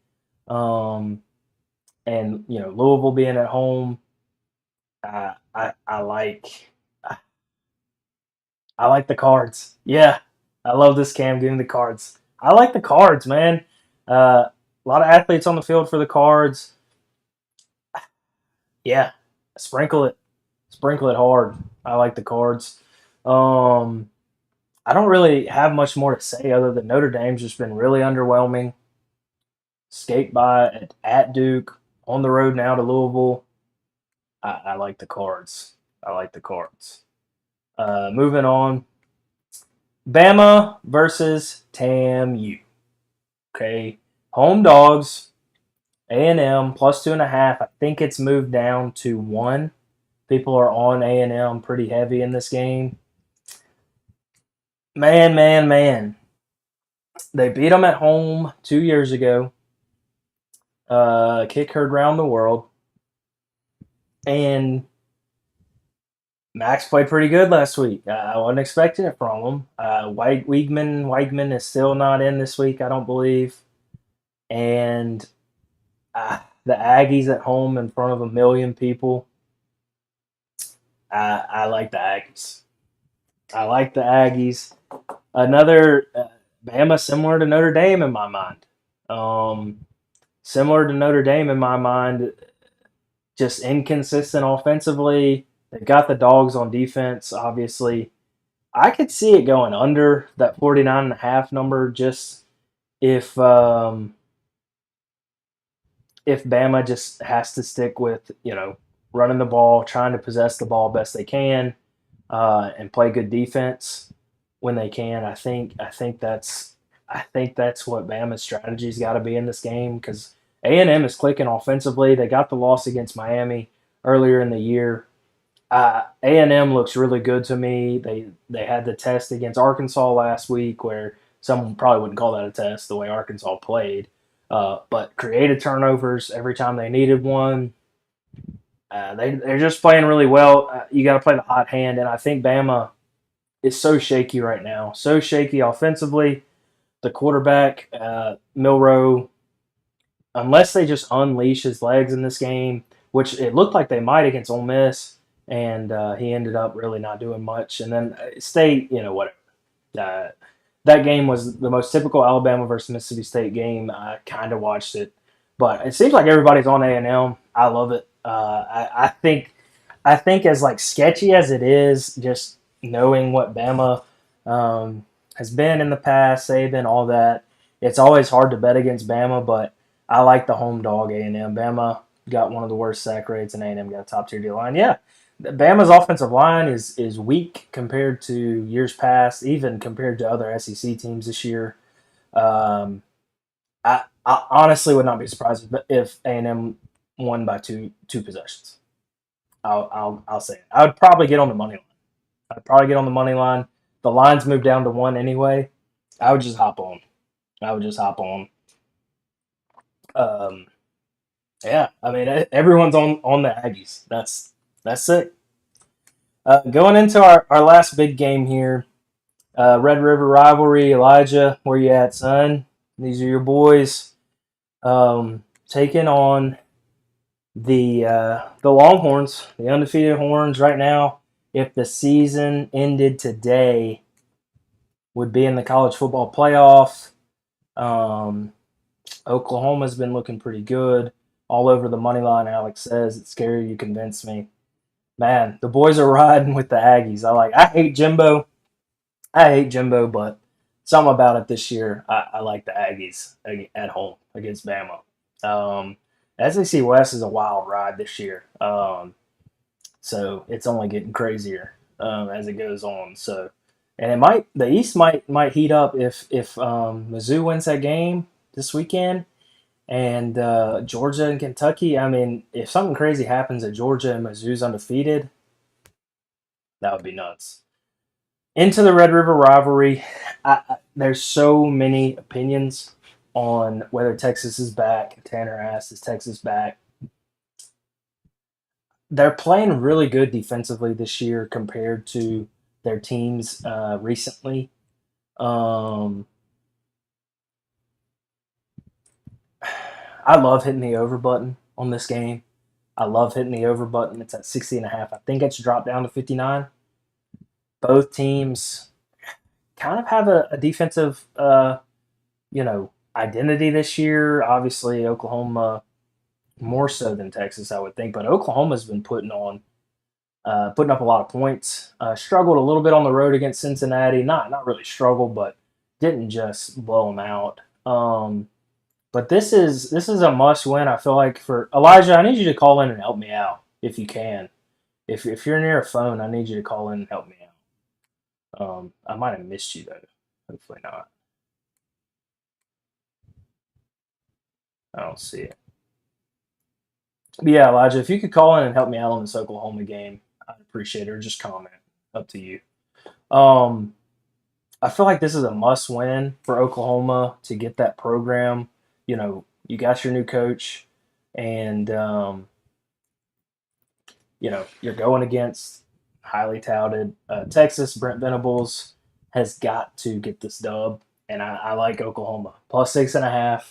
Speaker 1: and Louisville being at home, I like the Cards. Yeah, I love this, Cam. Give me the Cards. I like the Cards, man. A lot of athletes on the field for the Cards. Yeah, sprinkle it hard. I like the Cards. I don't really have much more to say other than Notre Dame's just been really underwhelming. Skate by at Duke, on the road now to Louisville. I like the Cards. Moving on. Bama versus TAMU. Okay. Home dogs. A&M plus 2.5. I think it's moved down to 1. People are on A&M pretty heavy in this game. Man. They beat them at home 2 years ago. Kick heard around the world. And Max played pretty good last week. I wasn't expecting it from him. Weigman is still not in this week, I don't believe. And the Aggies at home in front of 1 million people. I like the Aggies. Another Bama similar to Notre Dame in my mind. Just inconsistent offensively. They've got the dogs on defense, obviously. I could see it going under that 49.5 number just if if Bama just has to stick with, running the ball, trying to possess the ball best they can, and play good defense when they can. I think that's what Bama's strategy's got to be in this game because A&M is clicking offensively. They got the loss against Miami earlier in the year. A&M looks really good to me. They had the test against Arkansas last week, where some probably wouldn't call that a test the way Arkansas played, but created turnovers every time they needed one. They're just playing really well. You got to play the hot hand, and I think Bama is so shaky right now, so shaky offensively. The quarterback, Milroe, unless they just unleash his legs in this game, which it looked like they might against Ole Miss, and he ended up really not doing much. And then State, whatever. Uh, that game was the most typical Alabama versus Mississippi State game. I kind of watched it, but it seems like everybody's on A&M. I love it. I think as like sketchy as it is, just knowing what Bama has been in the past, Saban, all that, it's always hard to bet against Bama. But I like the home dog A&M. Bama got one of the worst sack rates, and A&M got a top tier D line. Yeah, Bama's offensive line is weak compared to years past, even compared to other SEC teams this year. Um, I honestly would not be surprised if A&M won by two possessions. I'll say it. I would probably get on the money line. I'd probably get on the money line. The lines moved down to 1 anyway. I would just hop on. I would just hop on. Um, yeah, I mean everyone's on the Aggies. That's it. Going into our last big game here, Red River rivalry. Elijah, where you at, son? These are your boys. Taking on the Longhorns, the undefeated Horns. Right now, if the season ended today, would be in the college football playoff. Um, Oklahoma's been looking pretty good. All over the money line, Alex says. It's scary. You convinced me. Man, the boys are riding with the Aggies. I hate Jimbo. But something about it this year. I like the Aggies at home against Bama. Um, SEC West is a wild ride this year. So it's only getting crazier as it goes on. So, and the East might heat up if Mizzou wins that game this weekend, and Georgia and Kentucky. I mean, if something crazy happens at Georgia and Mizzou's undefeated, that would be nuts. Into the Red River rivalry, there's so many opinions on whether Texas is back. Tanner asked, "Is Texas back?" They're playing really good defensively this year compared to their teams recently. Um, I love hitting the over button on this game. I love hitting the over button. It's at 60.5. I think it's dropped down to 59. Both teams kind of have a defensive, identity this year. Obviously, Oklahoma more so than Texas, I would think. But Oklahoma's been putting up a lot of points. Struggled a little bit on the road against Cincinnati. Not really struggled, but didn't just blow them out. But this is a must win. I feel like for Elijah, I need you to call in and help me out if you can. If you're near a phone, I need you to call in and help me out. I might have missed you though. Hopefully not. I don't see it. But yeah, Elijah, if you could call in and help me out on this Oklahoma game, I'd appreciate it. Or just comment. Up to you. Um, I feel like this is a must win for Oklahoma to get that program. You got your new coach, and you're going against highly touted Texas. Brent Venables has got to get this dub, and I like Oklahoma plus 6.5.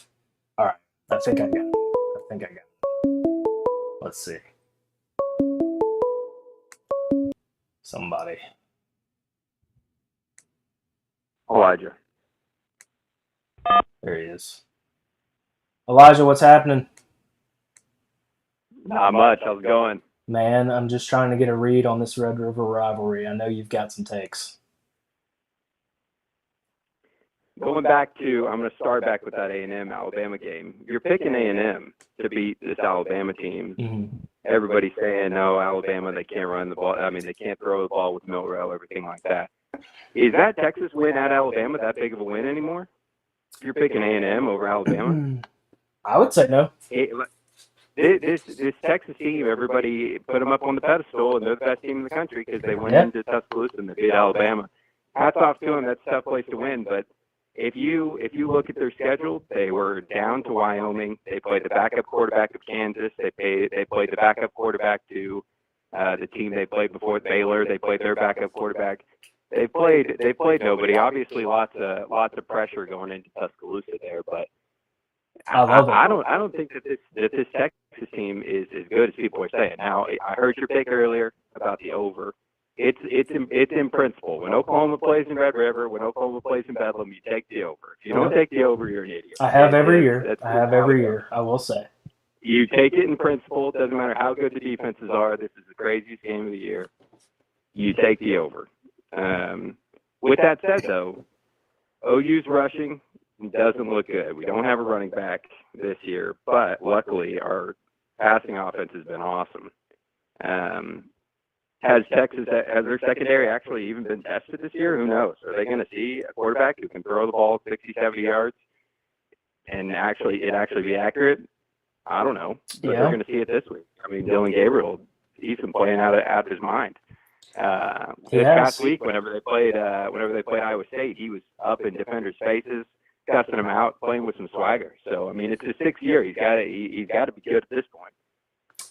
Speaker 1: All right, I think I got it. Let's see. Somebody.
Speaker 2: Elijah.
Speaker 1: There he is. Elijah, what's happening?
Speaker 2: Not much. How's it going?
Speaker 1: Man, I'm just trying to get a read on this Red River rivalry. I know you've got some takes.
Speaker 4: Going back to, I'm going to start back with that A&M Alabama game. You're picking A&M to beat this Alabama team.
Speaker 1: Mm-hmm.
Speaker 4: Everybody's saying, no, Alabama, they can't run the ball. I mean, they can't throw the ball with Milrow, everything like that. Is that Texas win at Alabama that big of a win anymore? If you're picking A&M over Alabama?
Speaker 1: I would say no.
Speaker 4: This Texas team, everybody put them up on the pedestal, and they're the best team in the country because they went into Tuscaloosa and they beat Alabama. Hats off to them. That's a tough place to win, but if you look at their schedule, they were down to Wyoming. They played the backup quarterback of Kansas. They played the backup quarterback to the team they played before, Baylor. They played their backup quarterback. They played nobody. Obviously, lots of pressure going into Tuscaloosa there, but I don't think that this Texas team is as good as people are saying. Now, I heard your pick earlier about the over. It's in principle. When Oklahoma plays in Red River, when Oklahoma plays in Bedlam, you take the over. If you don't take the over, you're an idiot.
Speaker 1: I have every year. I will say.
Speaker 4: You take it in principle. It doesn't matter how good the defenses are. This is the craziest game of the year. You take the over. With that said, though, OU's rushing doesn't look good. We don't have a running back this year, but luckily our passing offense has been awesome. Has their secondary actually even been tested this year? Who knows? Are they going to see a quarterback who can throw the ball 60, 70 yards and actually be accurate? I don't know. But they're going to see it this week. I mean, Dylan Gabriel, he's been playing out of his mind. This past week, whenever they played Iowa State, he was up in defenders' faces, cussing them out, playing with some swagger. So I mean, it's his sixth year. He's got to be good at this point.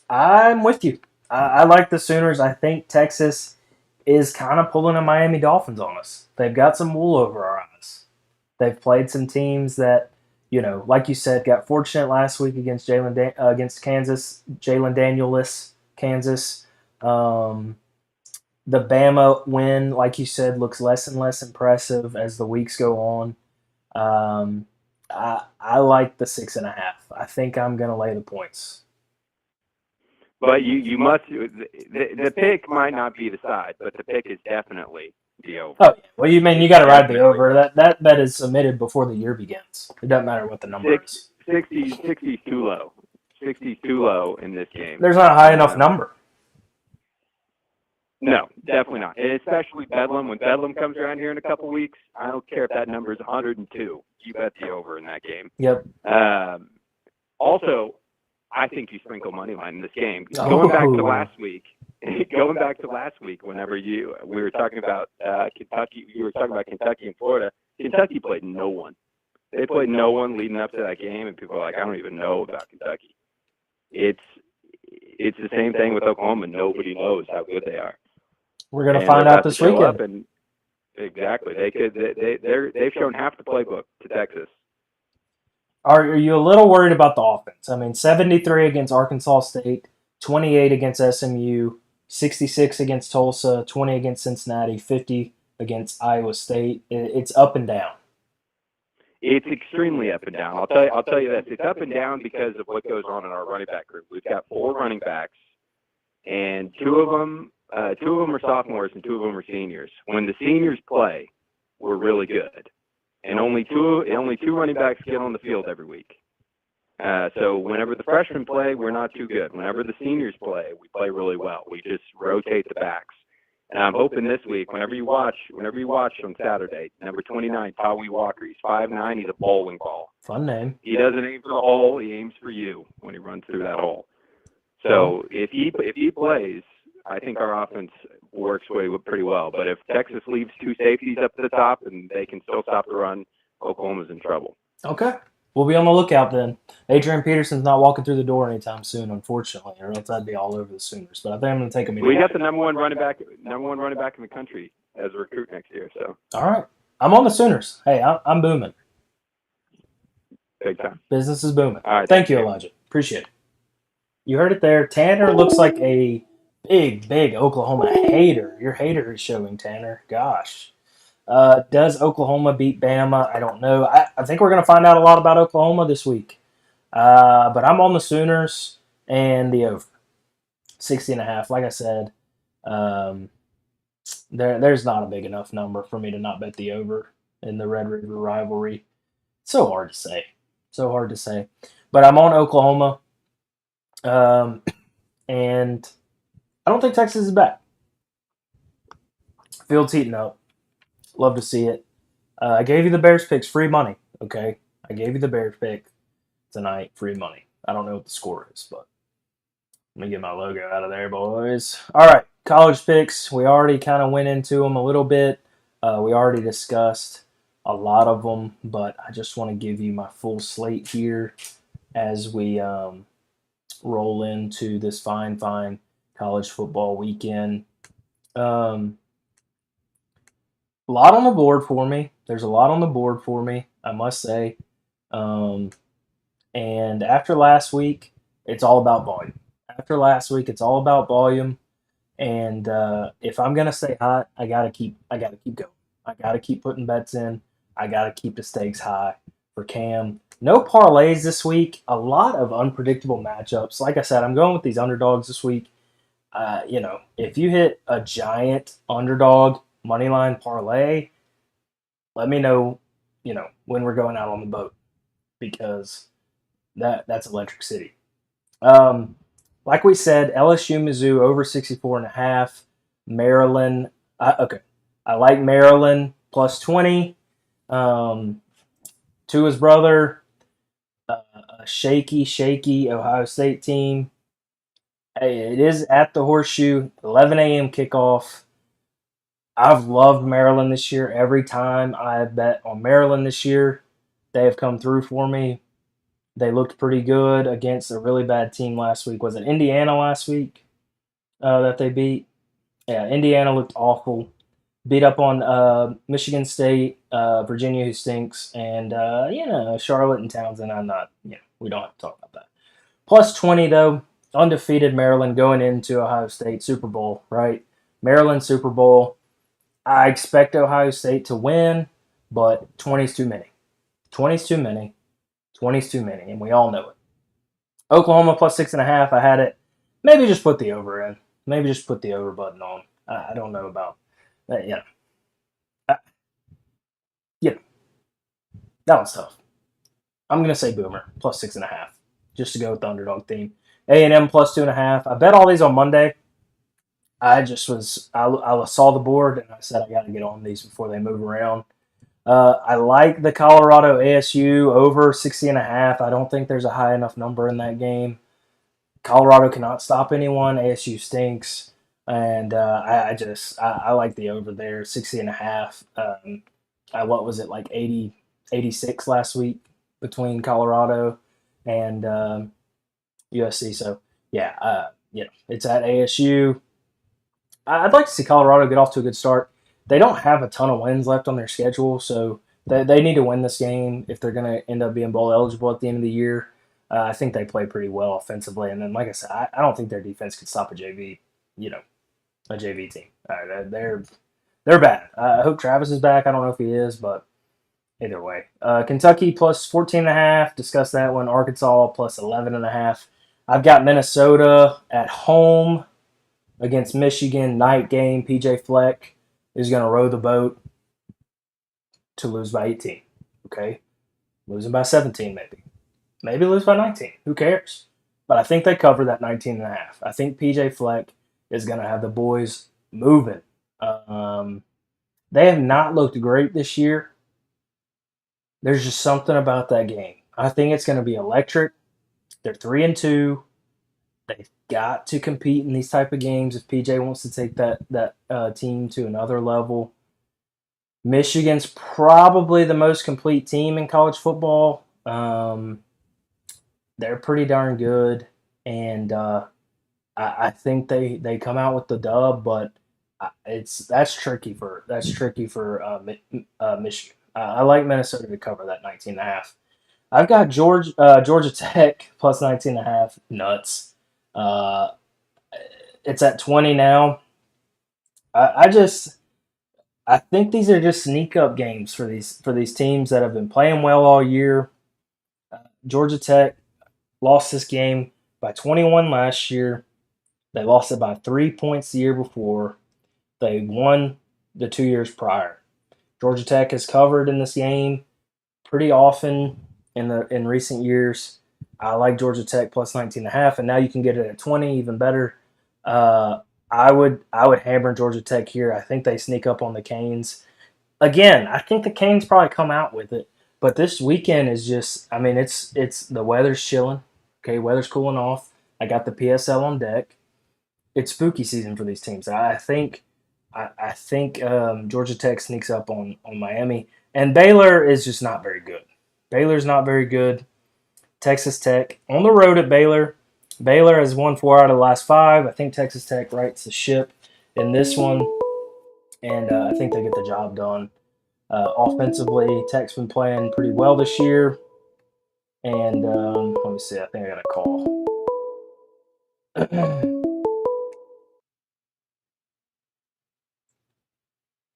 Speaker 1: I'm with you. I like the Sooners. I think Texas is kind of pulling a Miami Dolphins on us. They've got some wool over our eyes. They've played some teams that, like you said, got fortunate last week against against Kansas, Jalen Daniels, Kansas. The Bama win, like you said, looks less and less impressive as the weeks go on. I like the 6.5. I think I'm going to lay the points.
Speaker 4: But you must. The pick might not be the side, but the pick is definitely the over.
Speaker 1: Oh, well, you got to ride the over. That bet is submitted before the year begins. It doesn't matter what the number is.
Speaker 4: 60 is too low. 60 is too low in this game.
Speaker 1: There's not a high enough number.
Speaker 4: No, definitely not. And especially Bedlam. When Bedlam comes around here in a couple weeks, I don't care if that number is 102. You bet the over in that game.
Speaker 1: Yep.
Speaker 4: Also, I think you sprinkle money line in this game. Going back to last week, whenever we were talking about Kentucky, you were talking about Kentucky and Florida. Kentucky played no one. They played no one leading up to that game, and people are like, I don't even know about Kentucky. It's the same thing with Oklahoma. Nobody knows how good they are.
Speaker 1: We're going to find out this weekend.
Speaker 4: Exactly. They've shown half the playbook to Texas.
Speaker 1: Are you a little worried about the offense? I mean, 73 against Arkansas State, 28 against SMU, 66 against Tulsa, 20 against Cincinnati, 50 against Iowa State. It's up and down.
Speaker 4: It's extremely up and down. I'll tell you this. It's up and down because of what goes on in our running back group. We've got 4 running backs, and two of them are sophomores and 2 of them are seniors. When the seniors play, we're really good. And only two running backs get on the field every week. So whenever the freshmen play, we're not too good. Whenever the seniors play, we play really well. We just rotate the backs. And I'm hoping this week, whenever you watch on Saturday, number 29, Tawi Walker, he's 5'9", he's a bowling ball.
Speaker 1: Fun name.
Speaker 4: He doesn't aim for the hole, he aims for you when he runs through that hole. So if he plays, I think our offense works pretty well. But if Texas leaves 2 safeties up to the top and they can still stop the run, Oklahoma's in trouble.
Speaker 1: Okay. We'll be on the lookout then. Adrian Peterson's not walking through the door anytime soon, unfortunately, or else I'd be all over the Sooners. But I think I'm going to take him.
Speaker 4: We got the number one running back in the country as a recruit next year. So
Speaker 1: all right, I'm on the Sooners. Hey, I'm booming.
Speaker 4: Big time.
Speaker 1: Business is booming.
Speaker 4: All right,
Speaker 1: thank you, Elijah. Appreciate it. You heard it there. Tanner looks like a big Oklahoma hater. Your hater is showing, Tanner. Gosh. Does Oklahoma beat Bama? I don't know. I think we're going to find out a lot about Oklahoma this week. But I'm on the Sooners and the over. 60.5. Like I said, um, there's not a big enough number for me to not bet the over in the Red River rivalry. So hard to say. So hard to say. But I'm on Oklahoma. And I don't think Texas is back. Field's heating up. Love to see it. I gave you the Bears picks, free money. Okay, I gave you the Bears pick tonight, free money. I don't know what the score is, but let me get my logo out of there, boys. All right, college picks. We already kind of went into them a little bit. We already discussed a lot of them, but I just want to give you my full slate here as we roll into this fine college football weekend. A lot on the board for me. There's a lot on the board for me, I must say. And after last week, it's all about volume. After last week, it's all about volume. And if I'm gonna stay hot, I gotta keep going. I gotta keep putting bets in. I gotta keep the stakes high for Cam. No parlays this week. A lot of unpredictable matchups. Like I said, I'm going with these underdogs this week. If you hit a giant underdog moneyline parlay, let me know, when we're going out on the boat because that's Electric City. Like we said, LSU Mizzou over 64.5. Maryland. Okay. I like Maryland plus 20. Tua's brother, a shaky Ohio State team. Hey, it is at the Horseshoe, 11 a.m. kickoff. I've loved Maryland this year. Every time I bet on Maryland this year, they have come through for me. They looked pretty good against a really bad team last week. Was it Indiana last week that they beat? Yeah, Indiana looked awful. Beat up on Michigan State, Virginia, who stinks, and Charlotte and Townsend. We don't have to talk about that. Plus 20 though, undefeated Maryland going into Ohio State Super Bowl, right? Maryland Super Bowl. I expect Ohio State to win, but 20 is too many. 20 is too many. 20 is too many, and we all know it. Oklahoma plus 6.5. I had it. Maybe just put the over in. Maybe just put the over button on. I don't know about that. That one's tough. I'm gonna say Boomer plus 6.5, just to go with the underdog theme. A&M plus 2.5. I bet all these on Monday. I saw the board and I said I got to get on these before they move around. I like the Colorado ASU over 60.5. I don't think there's a high enough number in that game. Colorado cannot stop anyone. ASU stinks. And I like the over there, 60.5. What was it, like 86 last week between Colorado and USC. So, it's at ASU. I'd like to see Colorado get off to a good start. They don't have a ton of wins left on their schedule, so they need to win this game if they're going to end up being bowl eligible at the end of the year. I think they play pretty well offensively, and then, like I said, I don't think their defense could stop a JV team. They're bad. I hope Travis is back. I don't know if he is, but either way. Kentucky plus 14.5. Discuss that one. Arkansas plus 11.5. I've got Minnesota at home against Michigan, night game. PJ Fleck is going to row the boat to lose by 18. Okay? Losing by 17 maybe. Maybe lose by 19. Who cares? But I think they cover that 19.5. I think PJ Fleck is going to have the boys moving. They have not looked great this year. There's just something about that game. I think it's going to be electric. They're 3-2. They've got to compete in these type of games if PJ wants to take that team to another level. Michigan's probably the most complete team in college football. They're pretty darn good, and I think they come out with the dub, but that's tricky for Michigan. I like Minnesota to cover that 19.5. I've got Georgia Tech plus 19.5. Nuts. It's at 20 now. I think these are just sneak up games for these teams that have been playing well all year. Georgia Tech lost this game by 21 last year. They lost it by 3 points the year before. They won the 2 years prior. Georgia Tech has covered in this game pretty often in recent years. I like Georgia Tech plus 19.5, and now you can get it at 20, even better. Uh, I would hammer Georgia Tech here. I think they sneak up on the Canes. Again, I think the Canes probably come out with it, but this weekend is just. I mean, it's the weather's chilling. Okay, weather's cooling off. I got the PSL on deck. It's spooky season for these teams. I think Georgia Tech sneaks up on Miami, and Baylor is just not very good. Baylor's not very good. Texas Tech on the road at Baylor. Baylor has won 4 out of the last 5. I think Texas Tech rights the ship in this one, and I think they get the job done. Offensively, Tech's been playing pretty well this year, and let me see. I think I got a call.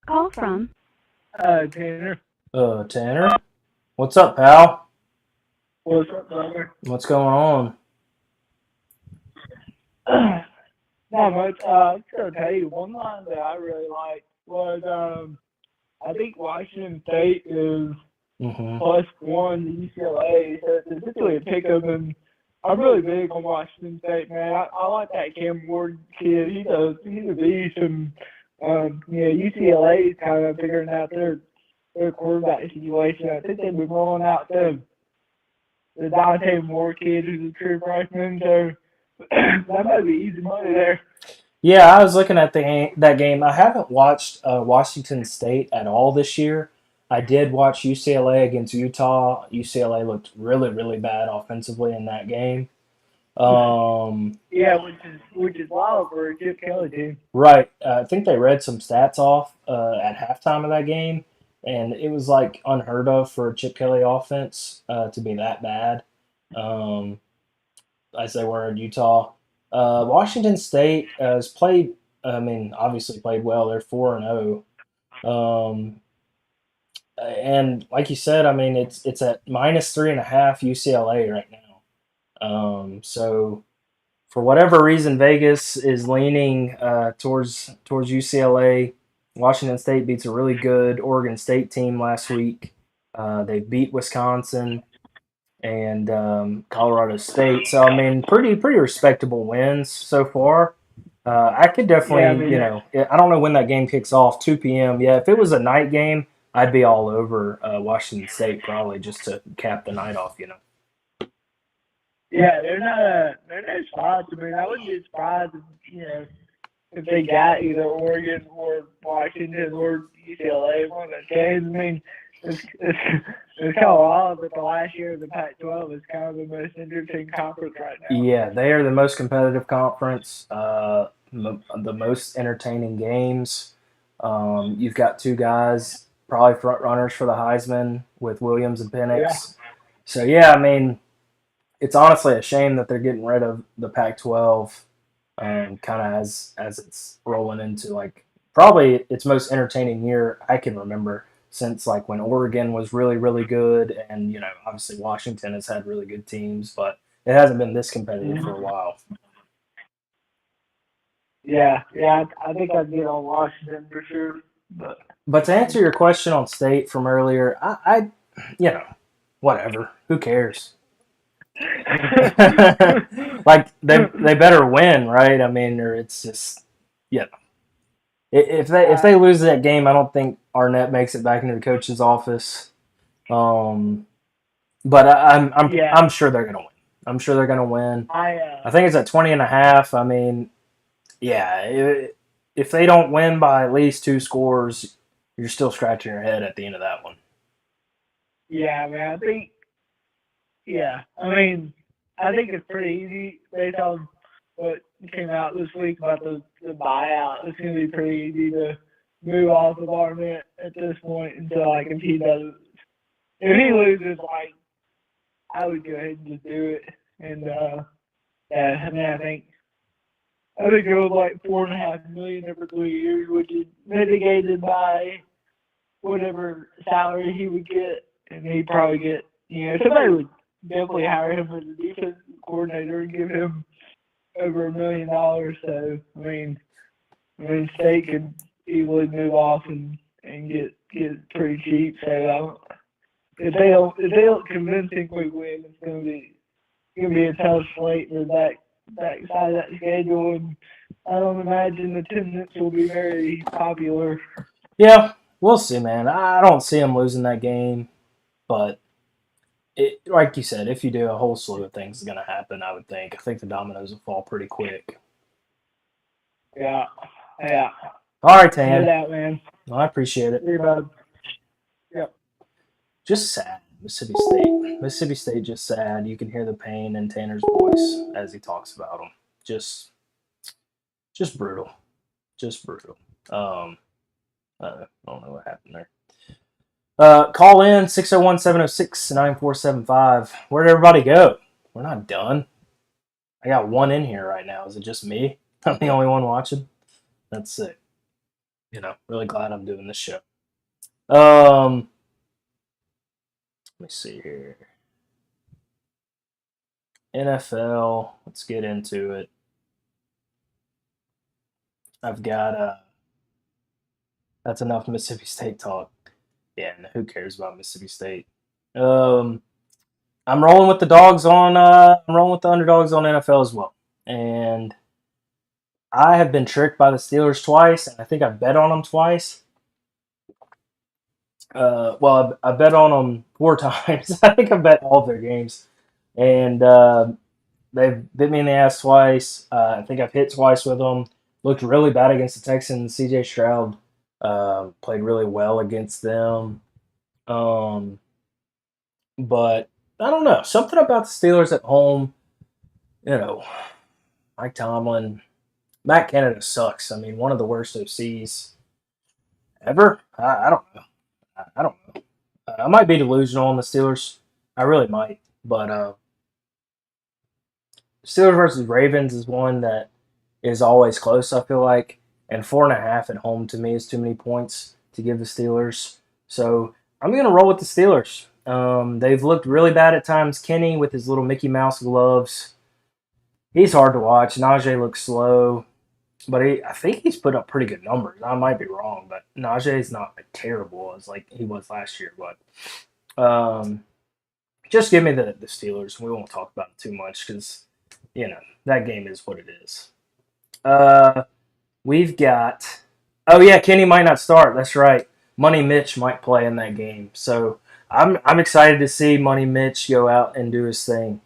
Speaker 5: Call from
Speaker 2: Tanner.
Speaker 1: Tanner, what's up, pal?
Speaker 2: What's up, brother?
Speaker 1: What's going on?
Speaker 2: Not much. I'm gonna tell you one line that I really liked was I think Washington State is
Speaker 1: Mm-hmm.
Speaker 2: +1 to UCLA. So it's essentially a pickup, and I'm really big on Washington State, man. I like that Cam Ward kid. He's a beast, and UCLA is kind of figuring out their quarterback situation. I think they've been rolling out the Dante Moore kid, who's a true freshman. So that might be easy money there.
Speaker 1: Yeah, I was looking at that game. I haven't watched Washington State at all this year. I did watch UCLA against Utah. UCLA looked really, really bad offensively in that game.
Speaker 2: Yeah, which is wild for a Chip Kelly team.
Speaker 1: Right. I think they read some stats off at halftime of that game, and it was like unheard of for a Chip Kelly offense to be that bad, as they were in Utah. Washington State has played. I mean, obviously played well. They're 4-0. And like you said, I mean, it's at -3.5 UCLA right now. So for whatever reason, Vegas is leaning towards UCLA. Washington State beats a really good Oregon State team last week. They beat Wisconsin and Colorado State. So I mean, pretty respectable wins so far. I could definitely, I don't know when that game kicks off. 2 p.m. Yeah, if it was a night game, I'd be all over Washington State probably just to cap the night off.
Speaker 2: Yeah, they're no spots. I mean, I wouldn't be surprised if they got either Oregon or Washington or UCLA one of the games. I mean, it's kind of wild that the last year of the Pac-12 is kind of the most interesting conference right now.
Speaker 1: Yeah, they are the most competitive conference, the most entertaining games. You've got 2 guys, probably front runners for the Heisman with Williams and Penix.
Speaker 2: Yeah.
Speaker 1: So yeah, I mean, it's honestly a shame that they're getting rid of the Pac-12, kind of as it's rolling into like probably its most entertaining year I can remember since like when Oregon was really, really good, and obviously Washington has had really good teams, but it hasn't been this competitive for a while.
Speaker 2: Yeah, I think I'd get on Washington for sure.
Speaker 1: But to answer your question on State from earlier, I whatever. Who cares? Like they better win, right? I mean, or it's just If they lose that game, I don't think Arnett makes it back into the coach's office. But I'm sure they're gonna win. I'm sure they're gonna win. I think it's at 20.5. I mean, yeah, if they don't win by at least 2 scores, you're still scratching your head at the end of that one.
Speaker 2: Yeah, man. I think it's pretty easy based on what came out this week about the buyout. It's going to be pretty easy to move off of Arnett at this point until if he loses, I would go ahead and just do it. And I think it was $4.5 million over 3 years, which is mitigated by whatever salary he would get, and he'd probably get somebody would definitely hire him as a defensive coordinator and give him
Speaker 6: over $1 million. So State could easily move off and get pretty cheap. So if they don't convincingly win, it's gonna be a tough slate for that side of that schedule, and I don't imagine attendance will be very popular.
Speaker 1: Yeah, we'll see, man. I don't see them losing that game, but like you said, if you do, a whole slew of things is going to happen, I would think. I think the dominoes will fall pretty quick.
Speaker 6: Yeah.
Speaker 1: All right,
Speaker 6: No
Speaker 1: Tan.
Speaker 6: doubt, man.
Speaker 1: Well, I appreciate it.
Speaker 6: Yep.
Speaker 1: Just sad. Mississippi State. Mississippi State just sad. You can hear the pain in Tanner's voice as he talks about them. Just brutal. Just brutal. I don't know what happened there. Call in 601-706-9475. Where'd everybody go? We're not done. I got one in here right now. Is it just me? I'm the only one watching? That's sick. Really glad I'm doing this show. Let me see here. NFL. Let's get into it. I've got that's enough Mississippi State talk. Yeah, who cares about Mississippi State? I'm rolling with the dogs on. I'm rolling with the underdogs on NFL as well, and I have been tricked by the Steelers twice, and I think I bet on them twice. Well, I bet on them 4 times. I think I bet all of their games, and they've bit me in the ass twice. I think I've hit twice with them. Looked really bad against the Texans. C.J. Stroud played really well against them. But I don't know. Something about the Steelers at home, Mike Tomlin, Matt Canada sucks. I mean, one of the worst OCs ever. I don't know. I don't know. I might be delusional on the Steelers. I really might. But Steelers versus Ravens is one that is always close, I feel like. And 4.5 at home to me is too many points to give the Steelers. So I'm going to roll with the Steelers. They've looked really bad at times. Kenny with his little Mickey Mouse gloves. He's hard to watch. Najee looks slow. But I think he's put up pretty good numbers. I might be wrong, but Najee's not terrible as like he was last year. But just give me the Steelers. We won't talk about it too much because, that game is what it is. We've got – oh, yeah, Kenny might not start. That's right. Money Mitch might play in that game. So I'm excited to see Money Mitch go out and do his thing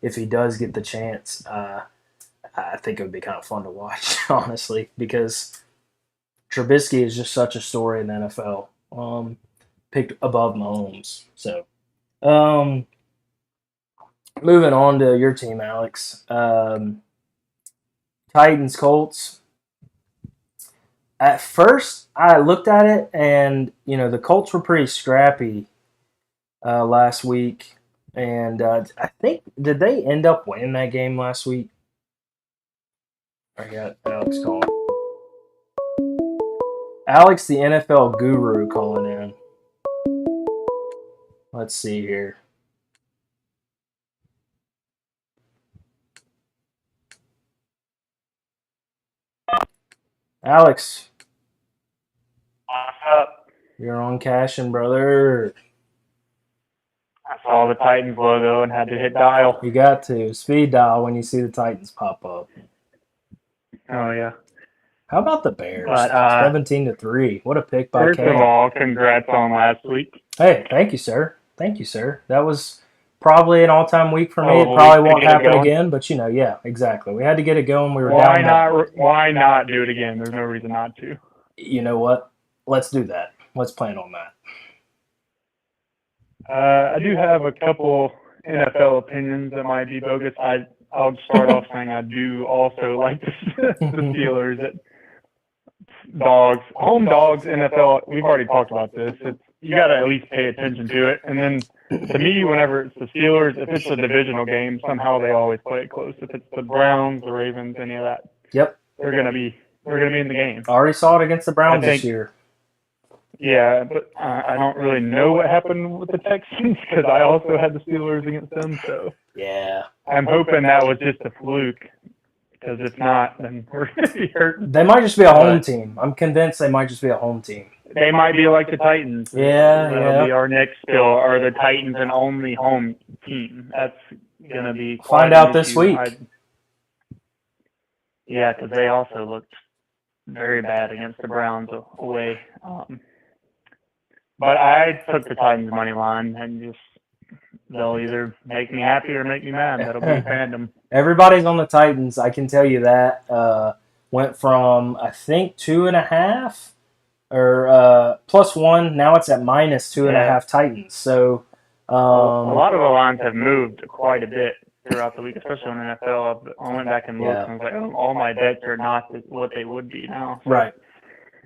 Speaker 1: if he does get the chance. I think it would be kind of fun to watch, honestly, because Trubisky is just such a story in the NFL. Picked above Mahomes. So, moving on to your team, Alex. Titans, Colts. At first, I looked at it, and, the Colts were pretty scrappy last week. And I think, did they end up winning that game last week? I got Alex calling. Alex, the NFL guru, calling in. Let's see here. Alex.
Speaker 2: What's up?
Speaker 1: You're on Cashin, brother.
Speaker 2: I saw the Titans logo and had to hit dial.
Speaker 1: You got to. Speed dial when you see the Titans pop up.
Speaker 2: Oh, yeah.
Speaker 1: How about the Bears?
Speaker 2: But,
Speaker 1: 17-3. What a pick by
Speaker 2: First
Speaker 1: Cam.
Speaker 2: of all, congrats on last week.
Speaker 1: Hey, thank you, sir. Thank you, sir. That was probably an all-time week for me. It probably won't happen again, but, yeah, exactly. We had to get it going. We were down.
Speaker 2: Why not do it again? There's no reason not to.
Speaker 1: You know what? Let's do that. Let's plan on that.
Speaker 2: I do have a couple NFL opinions that might be bogus. I'll start off saying I do also like the Steelers. Dogs, home dogs, NFL. We've already talked about this. You got to at least pay attention to it. And then to me, whenever it's the Steelers, if it's a divisional game, somehow they always play it close. If it's the Browns, the Ravens, any of that,
Speaker 1: yep,
Speaker 2: they're gonna be in the game.
Speaker 1: I already saw it against the Browns this year.
Speaker 2: Yeah, but I don't really know what happened with the Texans because I also had the Steelers against them. So
Speaker 1: yeah,
Speaker 2: I'm hoping that was just a fluke. Because if not, then we're going to be hurting.
Speaker 1: They might just be a home team. I'm convinced they might just be a home team.
Speaker 2: They might be like the Titans. That'll be our next bill. Are the Titans an only home team? That's going to be
Speaker 1: find out this week.
Speaker 2: Yeah, because they also looked very bad against the Browns away. But I took the Titans money line, and just they'll either make me happy or make me mad. That'll be fandom.
Speaker 1: Everybody's on the Titans. I can tell you that. Went from I think 2.5 or +1. Now it's at -2.5 Titans. So
Speaker 2: a lot of the lines have moved quite a bit throughout the week, especially in the NFL. I went back and looked, and I was like, oh, all my bets are not what they would be now. So,
Speaker 1: right.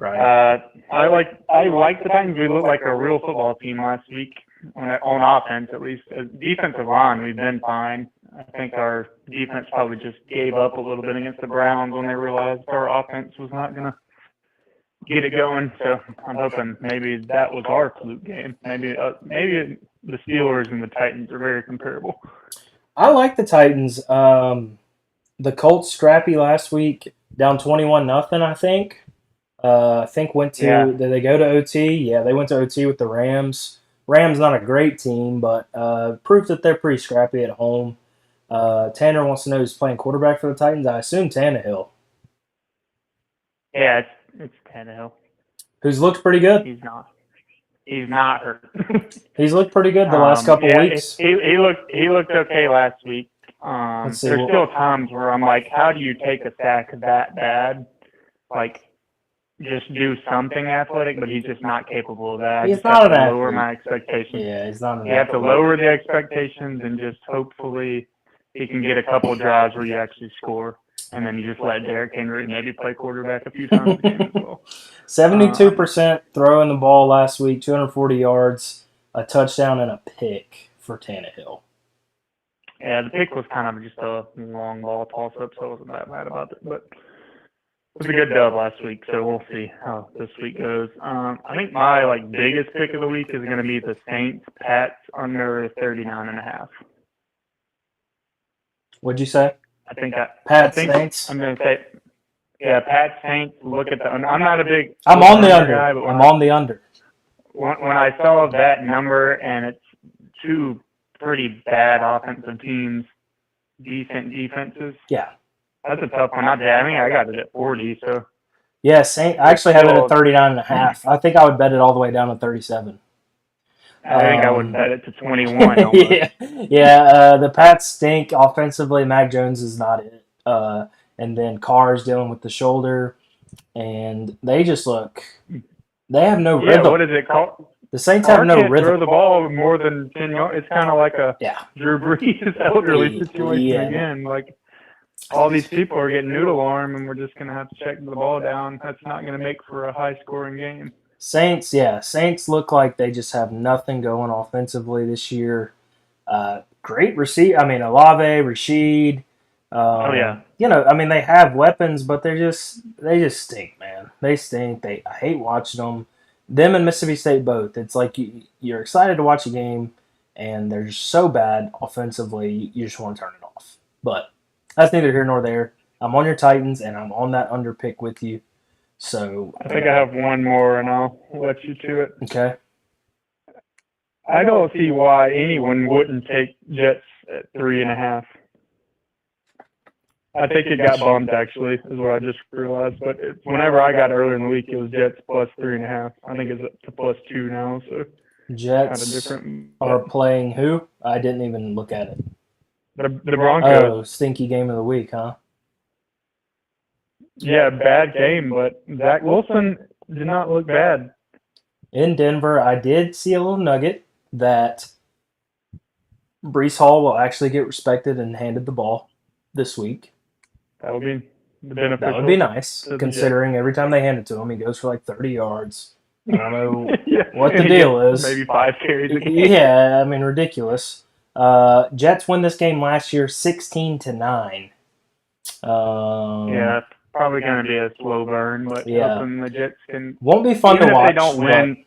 Speaker 2: I like the Titans. We looked like a real football team last week on offense, at least. As defensive line, we've been fine. I think our defense probably just gave up a little bit against the Browns when they realized our offense was not going to get it going. So I'm hoping maybe that was our fluke game. Maybe the Steelers and the Titans are very comparable.
Speaker 1: I like the Titans. The Colts scrappy last week, down 21-0, I think. I think did they go to OT? Yeah, they went to OT with the Rams. Rams not a great team, but proof that they're pretty scrappy at home. Tanner wants to know who's playing quarterback for the Titans. I assume Tannehill.
Speaker 2: Yeah, it's Tannehill.
Speaker 1: Who's looked pretty good.
Speaker 2: He's not hurt.
Speaker 1: He's looked pretty good the last couple weeks.
Speaker 2: He looked okay last week. There's still times where I'm like, how do you take a sack that bad? Like, just do something athletic, but he's just not capable of that.
Speaker 1: He's not an athlete.
Speaker 2: Lower my expectations.
Speaker 1: Yeah, he's not an athlete.
Speaker 2: You have to lower the expectations and just hopefully he can get a couple drives where you actually score, and then you just let Derrick Henry maybe play quarterback a few times a game as well.
Speaker 1: 72% throwing the ball last week, 240 yards, a touchdown, and a pick for Tannehill.
Speaker 2: Yeah, the pick was kind of just a long ball toss-up, so I wasn't that mad about it, but it was a good dub last week, so we'll see how this week goes. I think my biggest pick of the week is going to be the Saints Pats under 39.5.
Speaker 1: What'd you say?
Speaker 2: I think
Speaker 1: Saints.
Speaker 2: I'm going to say, yeah, Pats Saints. Look at the under. I'm not a big.
Speaker 1: I'm on the under.
Speaker 2: Guy, but
Speaker 1: I'm on the under.
Speaker 2: When I saw that number and it's two pretty bad offensive teams, decent defenses.
Speaker 1: Yeah.
Speaker 2: That's a tough one. I got it at 40, so.
Speaker 1: Yeah, I actually have it at 39.5. I think I would bet it all the way down to 37.
Speaker 2: I think I would bet it to 21 almost.
Speaker 1: Yeah. The Pats stink offensively. Mac Jones is not it. And then Carr's dealing with the shoulder. And they just look – they have no rhythm.
Speaker 2: Yeah, what is it called?
Speaker 1: The Saints have no rhythm.
Speaker 2: Throw the ball more than 10 yards. It's kind of like a Drew Brees elderly situation again. Like, all these people are getting noodle arm, and we're just going to have to check the ball down. That's not going to make for a high-scoring game.
Speaker 1: Saints look like they just have nothing going offensively this year. Great receiver. I mean, Olave, Rashid. They have weapons, but they just stink, man. They stink. I hate watching them. Them and Mississippi State both. It's like you're excited to watch a game, and they're just so bad offensively, you just want to turn it off. But that's neither here nor there. I'm on your Titans, and I'm on that under pick with you. So
Speaker 2: I think I have one more, and I'll let you to it.
Speaker 1: Okay.
Speaker 2: I don't see why anyone wouldn't take Jets at 3.5. I think it got bumped, actually, is what I just realized. But whenever I got earlier in the week, it was Jets plus 3.5. I think it's up to +2 now, so
Speaker 1: Jets
Speaker 2: kind of different.
Speaker 1: Are playing who? I didn't even look at it.
Speaker 2: The Broncos.
Speaker 1: Oh, stinky game of the week, huh?
Speaker 2: Yeah, bad game, but Zach Wilson did not look bad.
Speaker 1: In Denver, I did see a little nugget that Breece Hall will actually get respected and handed the ball this week.
Speaker 2: That would be beneficial.
Speaker 1: That would be nice, considering every time they hand it to him, he goes for 30 yards. I don't know what the deal is.
Speaker 2: Maybe 5 carries a game.
Speaker 1: Yeah, I mean, ridiculous. Jets win this game last year 16-9.
Speaker 2: Yeah, probably going to be a slow burn, but hoping the Jets can.
Speaker 1: Won't be fun
Speaker 2: to watch.
Speaker 1: If
Speaker 2: they don't win,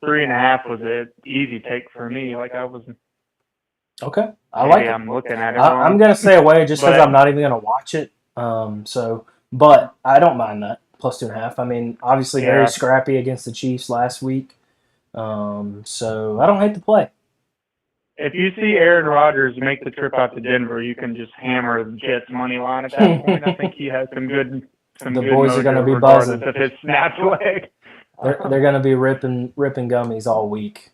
Speaker 2: 3.5 was an easy take for me. I was.
Speaker 1: Okay, I like it.
Speaker 2: I'm looking at it.
Speaker 1: I'm going to stay away just because I'm not even going to watch it. But I don't mind that plus 2.5. I mean, obviously very
Speaker 2: Yeah.
Speaker 1: scrappy against the Chiefs last week. So I don't hate the play.
Speaker 2: If you see Aaron Rodgers make the trip out to Denver, you can just hammer the Jets money line at that point. I think he has some good
Speaker 1: The boys are going to
Speaker 2: mojo
Speaker 1: be
Speaker 2: regardless
Speaker 1: buzzing.
Speaker 2: of his snapped leg.
Speaker 1: They're going to be ripping gummies all week.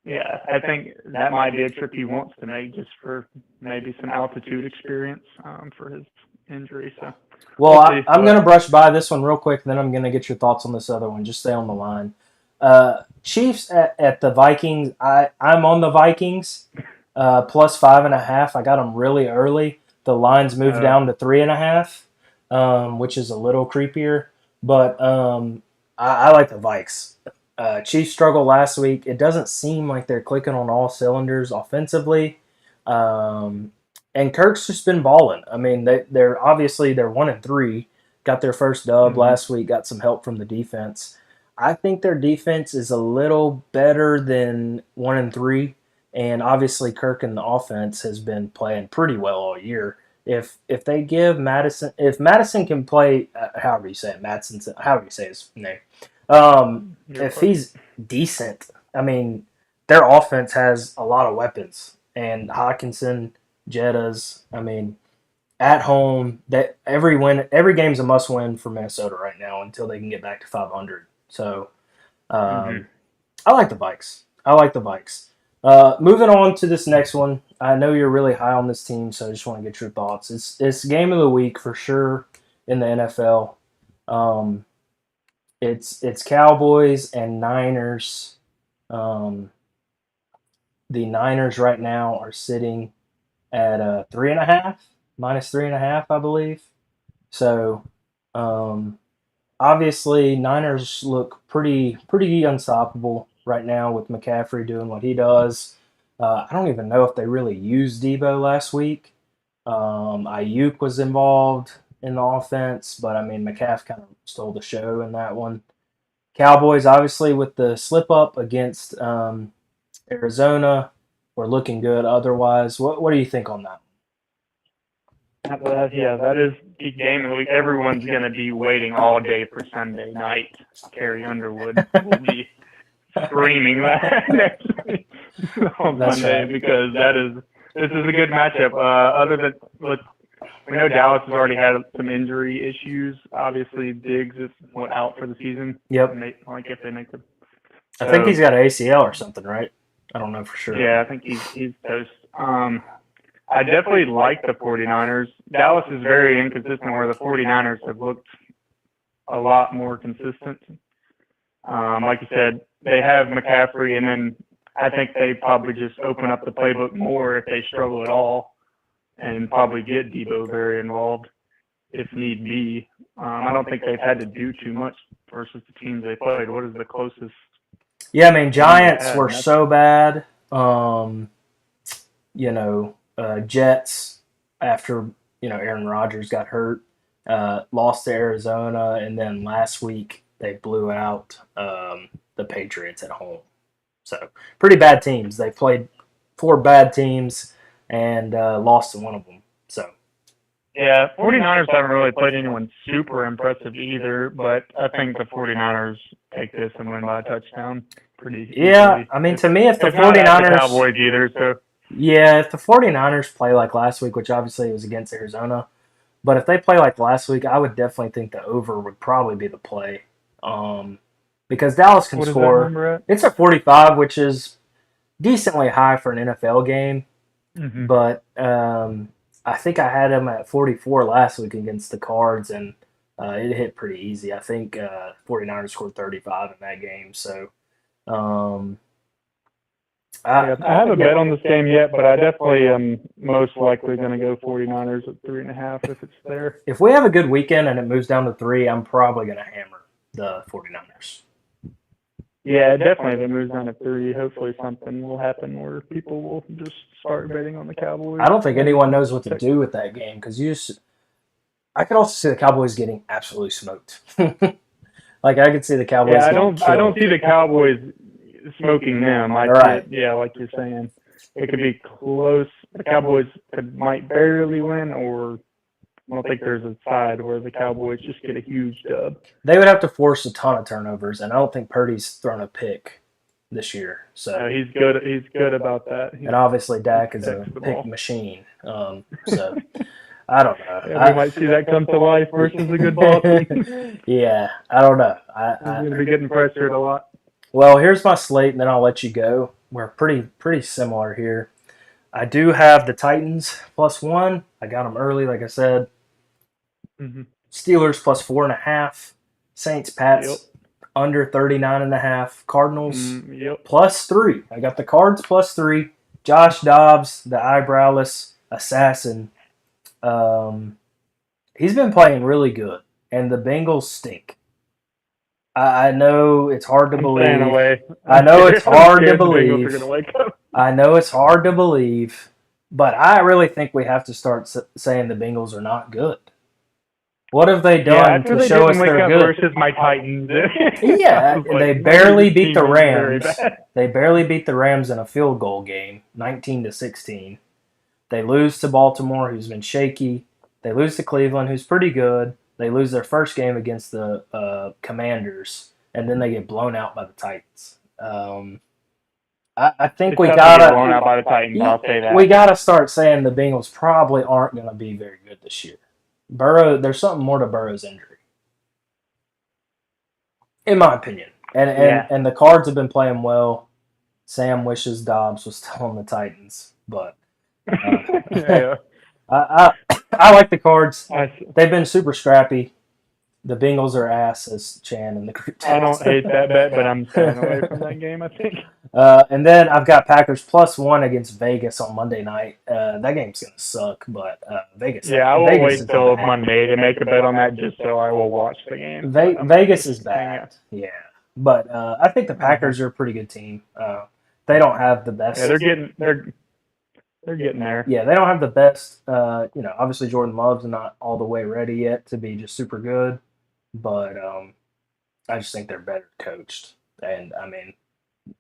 Speaker 2: Yeah, I think that might be a trip he wants to make just for maybe some altitude experience for his injury. So,
Speaker 1: Well, I'm going to brush by this one real quick, then I'm going to get your thoughts on this other one. Just stay on the line. Chiefs at the Vikings. I'm on the Vikings plus 5.5. I got them really early. The lines moved down to 3.5, which is a little creepier. But I like the Vikes. Chiefs struggled last week. It doesn't seem like they're clicking on all cylinders offensively. And Kirk's just been balling. I mean, they're 1-3. Got their first dub last week. Got some help from the defense. I think their defense is a little better than 1-3, and obviously Kirk and the offense has been playing pretty well all year. If they give Madison, if Madison can play, however you say it, however you say his name, if he's decent, I mean, their offense has a lot of weapons, and Hawkinson, Jettas, I mean, at home, that every game's a must win for Minnesota right now until they can get back to 500. So, I like the Vikes. Moving on to this next one. I know you're really high on this team, so I just want to get your thoughts. It's game of the week for sure in the NFL. It's Cowboys and Niners. The Niners right now are sitting at 3.5, minus 3.5, I believe. So, obviously, Niners look pretty unstoppable right now with McCaffrey doing what he does. I don't even know if they really used Debo last week. Ayuk was involved in the offense, but I mean, McCaff kind of stole the show in that one. Cowboys, obviously, with the slip up against Arizona, were looking good otherwise. What do you think on that?
Speaker 2: That is the game of the week. Everyone's going to be waiting all day for Sunday night. Carrie Underwood will be screaming that next week on Sunday because this is a good matchup. Other than we know Dallas has already had some injury issues. Obviously, Diggs is out for the season.
Speaker 1: Yep.
Speaker 2: If they make the.
Speaker 1: I think he's got an ACL or something, right? I don't know for sure.
Speaker 2: Yeah, I think he's toast. I definitely like the 49ers. Dallas is very inconsistent, where the 49ers have looked a lot more consistent. Like you said, they have McCaffrey, and then I think they probably just open up the playbook more if they struggle at all, and probably get Debo very involved if need be. I don't think they've had to do too much versus the teams they played. What is the closest?
Speaker 1: Yeah, I mean, Giants were so bad. Jets after Aaron Rodgers got hurt, lost to Arizona, and then last week they blew out the Patriots at home. So pretty bad teams. They played 4 bad teams and lost to one of them. So.
Speaker 2: Yeah, 49ers haven't really played anyone super impressive either, but I think the 49ers take this and win by a touchdown pretty easily.
Speaker 1: Yeah, I mean, to me, if the 49ers...
Speaker 2: Not the Cowboys either, so...
Speaker 1: Yeah, if the 49ers play like last week, which obviously was against Arizona, but if they play like last week, I would definitely think the over would probably be the play. Because Dallas can score. It's at 45, which is decently high for an NFL game. Mm-hmm. But I think I had them at 44 last week against the Cards, and it hit pretty easy. I think 49ers scored 35 in that game. So
Speaker 2: I haven't bet on this game yet, but I definitely am most likely going to go 49ers at 3.5 if it's there.
Speaker 1: If we have a good weekend and it moves down to 3, I'm probably going to hammer the 49ers.
Speaker 2: Yeah, definitely. If it moves down to 3, hopefully something will happen where people will just start betting on the Cowboys.
Speaker 1: I don't think anyone knows what to do with that game because I could also see the Cowboys getting absolutely smoked. Like I could see the Cowboys.
Speaker 2: Yeah, I don't see the Cowboys smoking them. Like you're saying, it could be close. The Cowboys might barely win, or I don't think there's a side where the Cowboys just get a huge dub.
Speaker 1: They would have to force a ton of turnovers, and I don't think Purdy's thrown a pick this year. So
Speaker 2: he's good. He's good about that.
Speaker 1: And obviously Dak is a pick machine. So I don't know.
Speaker 2: Yeah, we might see that come to life versus a good ball team.
Speaker 1: Yeah, I don't know.
Speaker 2: He's going to be getting pressured a lot.
Speaker 1: Well, here's my slate, and then I'll let you go. We're pretty similar here. I do have the Titans +1. I got them early, like I said.
Speaker 2: Mm-hmm.
Speaker 1: Steelers +4.5. Saints, Pats under 39.5. Cardinals +3. I got the Cards +3. Josh Dobbs, the eyebrowless assassin. He's been playing really good, and the Bengals stink. I know it's hard to believe. I know it's hard to believe. I know it's hard to believe, but I really think we have to start saying the Bengals are not good. What have they done to show us they're good?
Speaker 2: Versus my Titans.
Speaker 1: Yeah, they barely beat the Rams. They barely beat the Rams in a field goal game, 19-16. They lose to Baltimore, who's been shaky. They lose to Cleveland, who's pretty good. They lose their first game against the Commanders, and then they get blown out by the Titans. I think we gotta
Speaker 2: blown out by the Titans. I'll say that.
Speaker 1: We gotta start saying the Bengals probably aren't going to be very good this year. Burrow, there's something more to Burrow's injury, in my opinion. And the Cards have been playing well. Sam wishes Dobbs was still on the Titans, but I like the Cards. They've been super scrappy. The Bengals are ass, as Chan in the group text.
Speaker 2: I don't hate that bet, but I'm staying away from that game, I think.
Speaker 1: And then I've got Packers +1 against Vegas on Monday night. That game's going to suck, but Vegas.
Speaker 2: Yeah, I will wait till Monday to make a bet on that just so I will watch the game.
Speaker 1: Vegas is bad. Yeah. But I think the Packers are a pretty good team. They don't have the best.
Speaker 2: Yeah, they're getting there.
Speaker 1: Yeah, they don't have the best. Obviously Jordan Love's not all the way ready yet to be just super good, but I just think they're better coached. And I mean,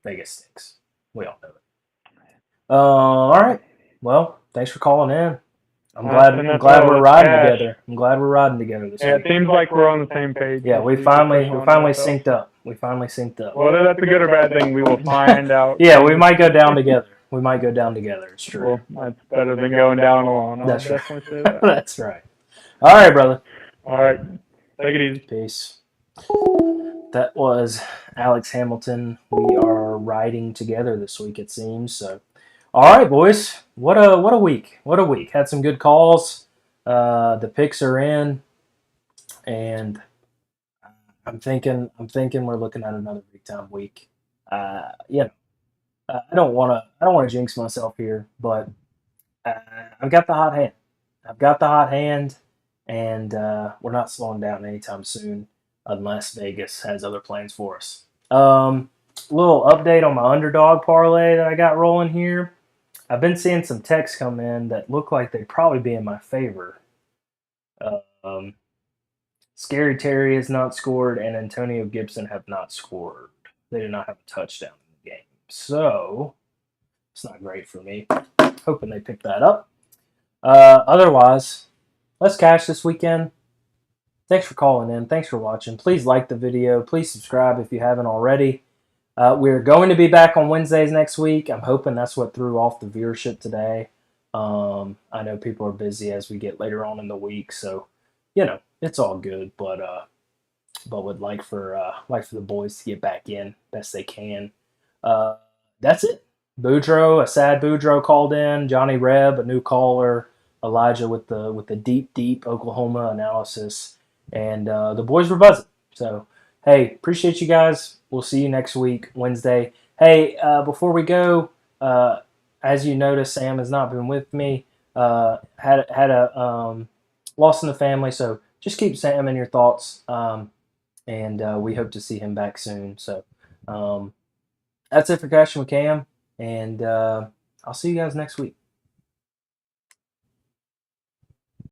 Speaker 1: Vegas stinks. We all know it. All right. Well, thanks for calling in. I'm glad we're riding together. I'm glad we're riding together this week.
Speaker 2: It seems like we're on the same page.
Speaker 1: Yeah, we finally synced up.
Speaker 2: Whether that's a good or bad thing, we will find out.
Speaker 1: Yeah, we might go down together. It's true.
Speaker 2: Well, that's better than going down alone.
Speaker 1: That's right.
Speaker 2: Definitely say that.
Speaker 1: That's right. All right, brother.
Speaker 2: All right. Take it easy.
Speaker 1: Peace. That was Alex Hamilton. We are riding together this week, it seems. So, all right, boys. What a week. What a week. Had some good calls. The picks are in, and I'm thinking we're looking at another big time week. I don't want to jinx myself here, but I've got the hot hand. And we're not slowing down anytime soon unless Vegas has other plans for us. Little update on my underdog parlay that I got rolling here. I've been seeing some texts come in that look like they'd probably be in my favor. Scary Terry has not scored, and Antonio Gibson have not scored. They did not have a touchdown in the game. So, it's not great for me. Hoping they pick that up. Otherwise, let's cash this weekend. Thanks for calling in. Thanks for watching. Please like the video. Please subscribe if you haven't already. We're going to be back on Wednesdays next week. I'm hoping that's what threw off the viewership today. I know people are busy as we get later on in the week, so it's all good. But would like for the boys to get back in best they can. That's it. Boudreaux, a sad Boudreaux called in. Johnny Reb, a new caller. Elijah with the deep Oklahoma analysis, and the boys were buzzing. So hey, appreciate you guys. We'll see you next week, Wednesday. Hey, before we go, as you notice, Sam has not been with me. Had a loss in the family, so just keep Sam in your thoughts. And we hope to see him back soon. So that's it for Cashin with Cam, and I'll see you guys next week.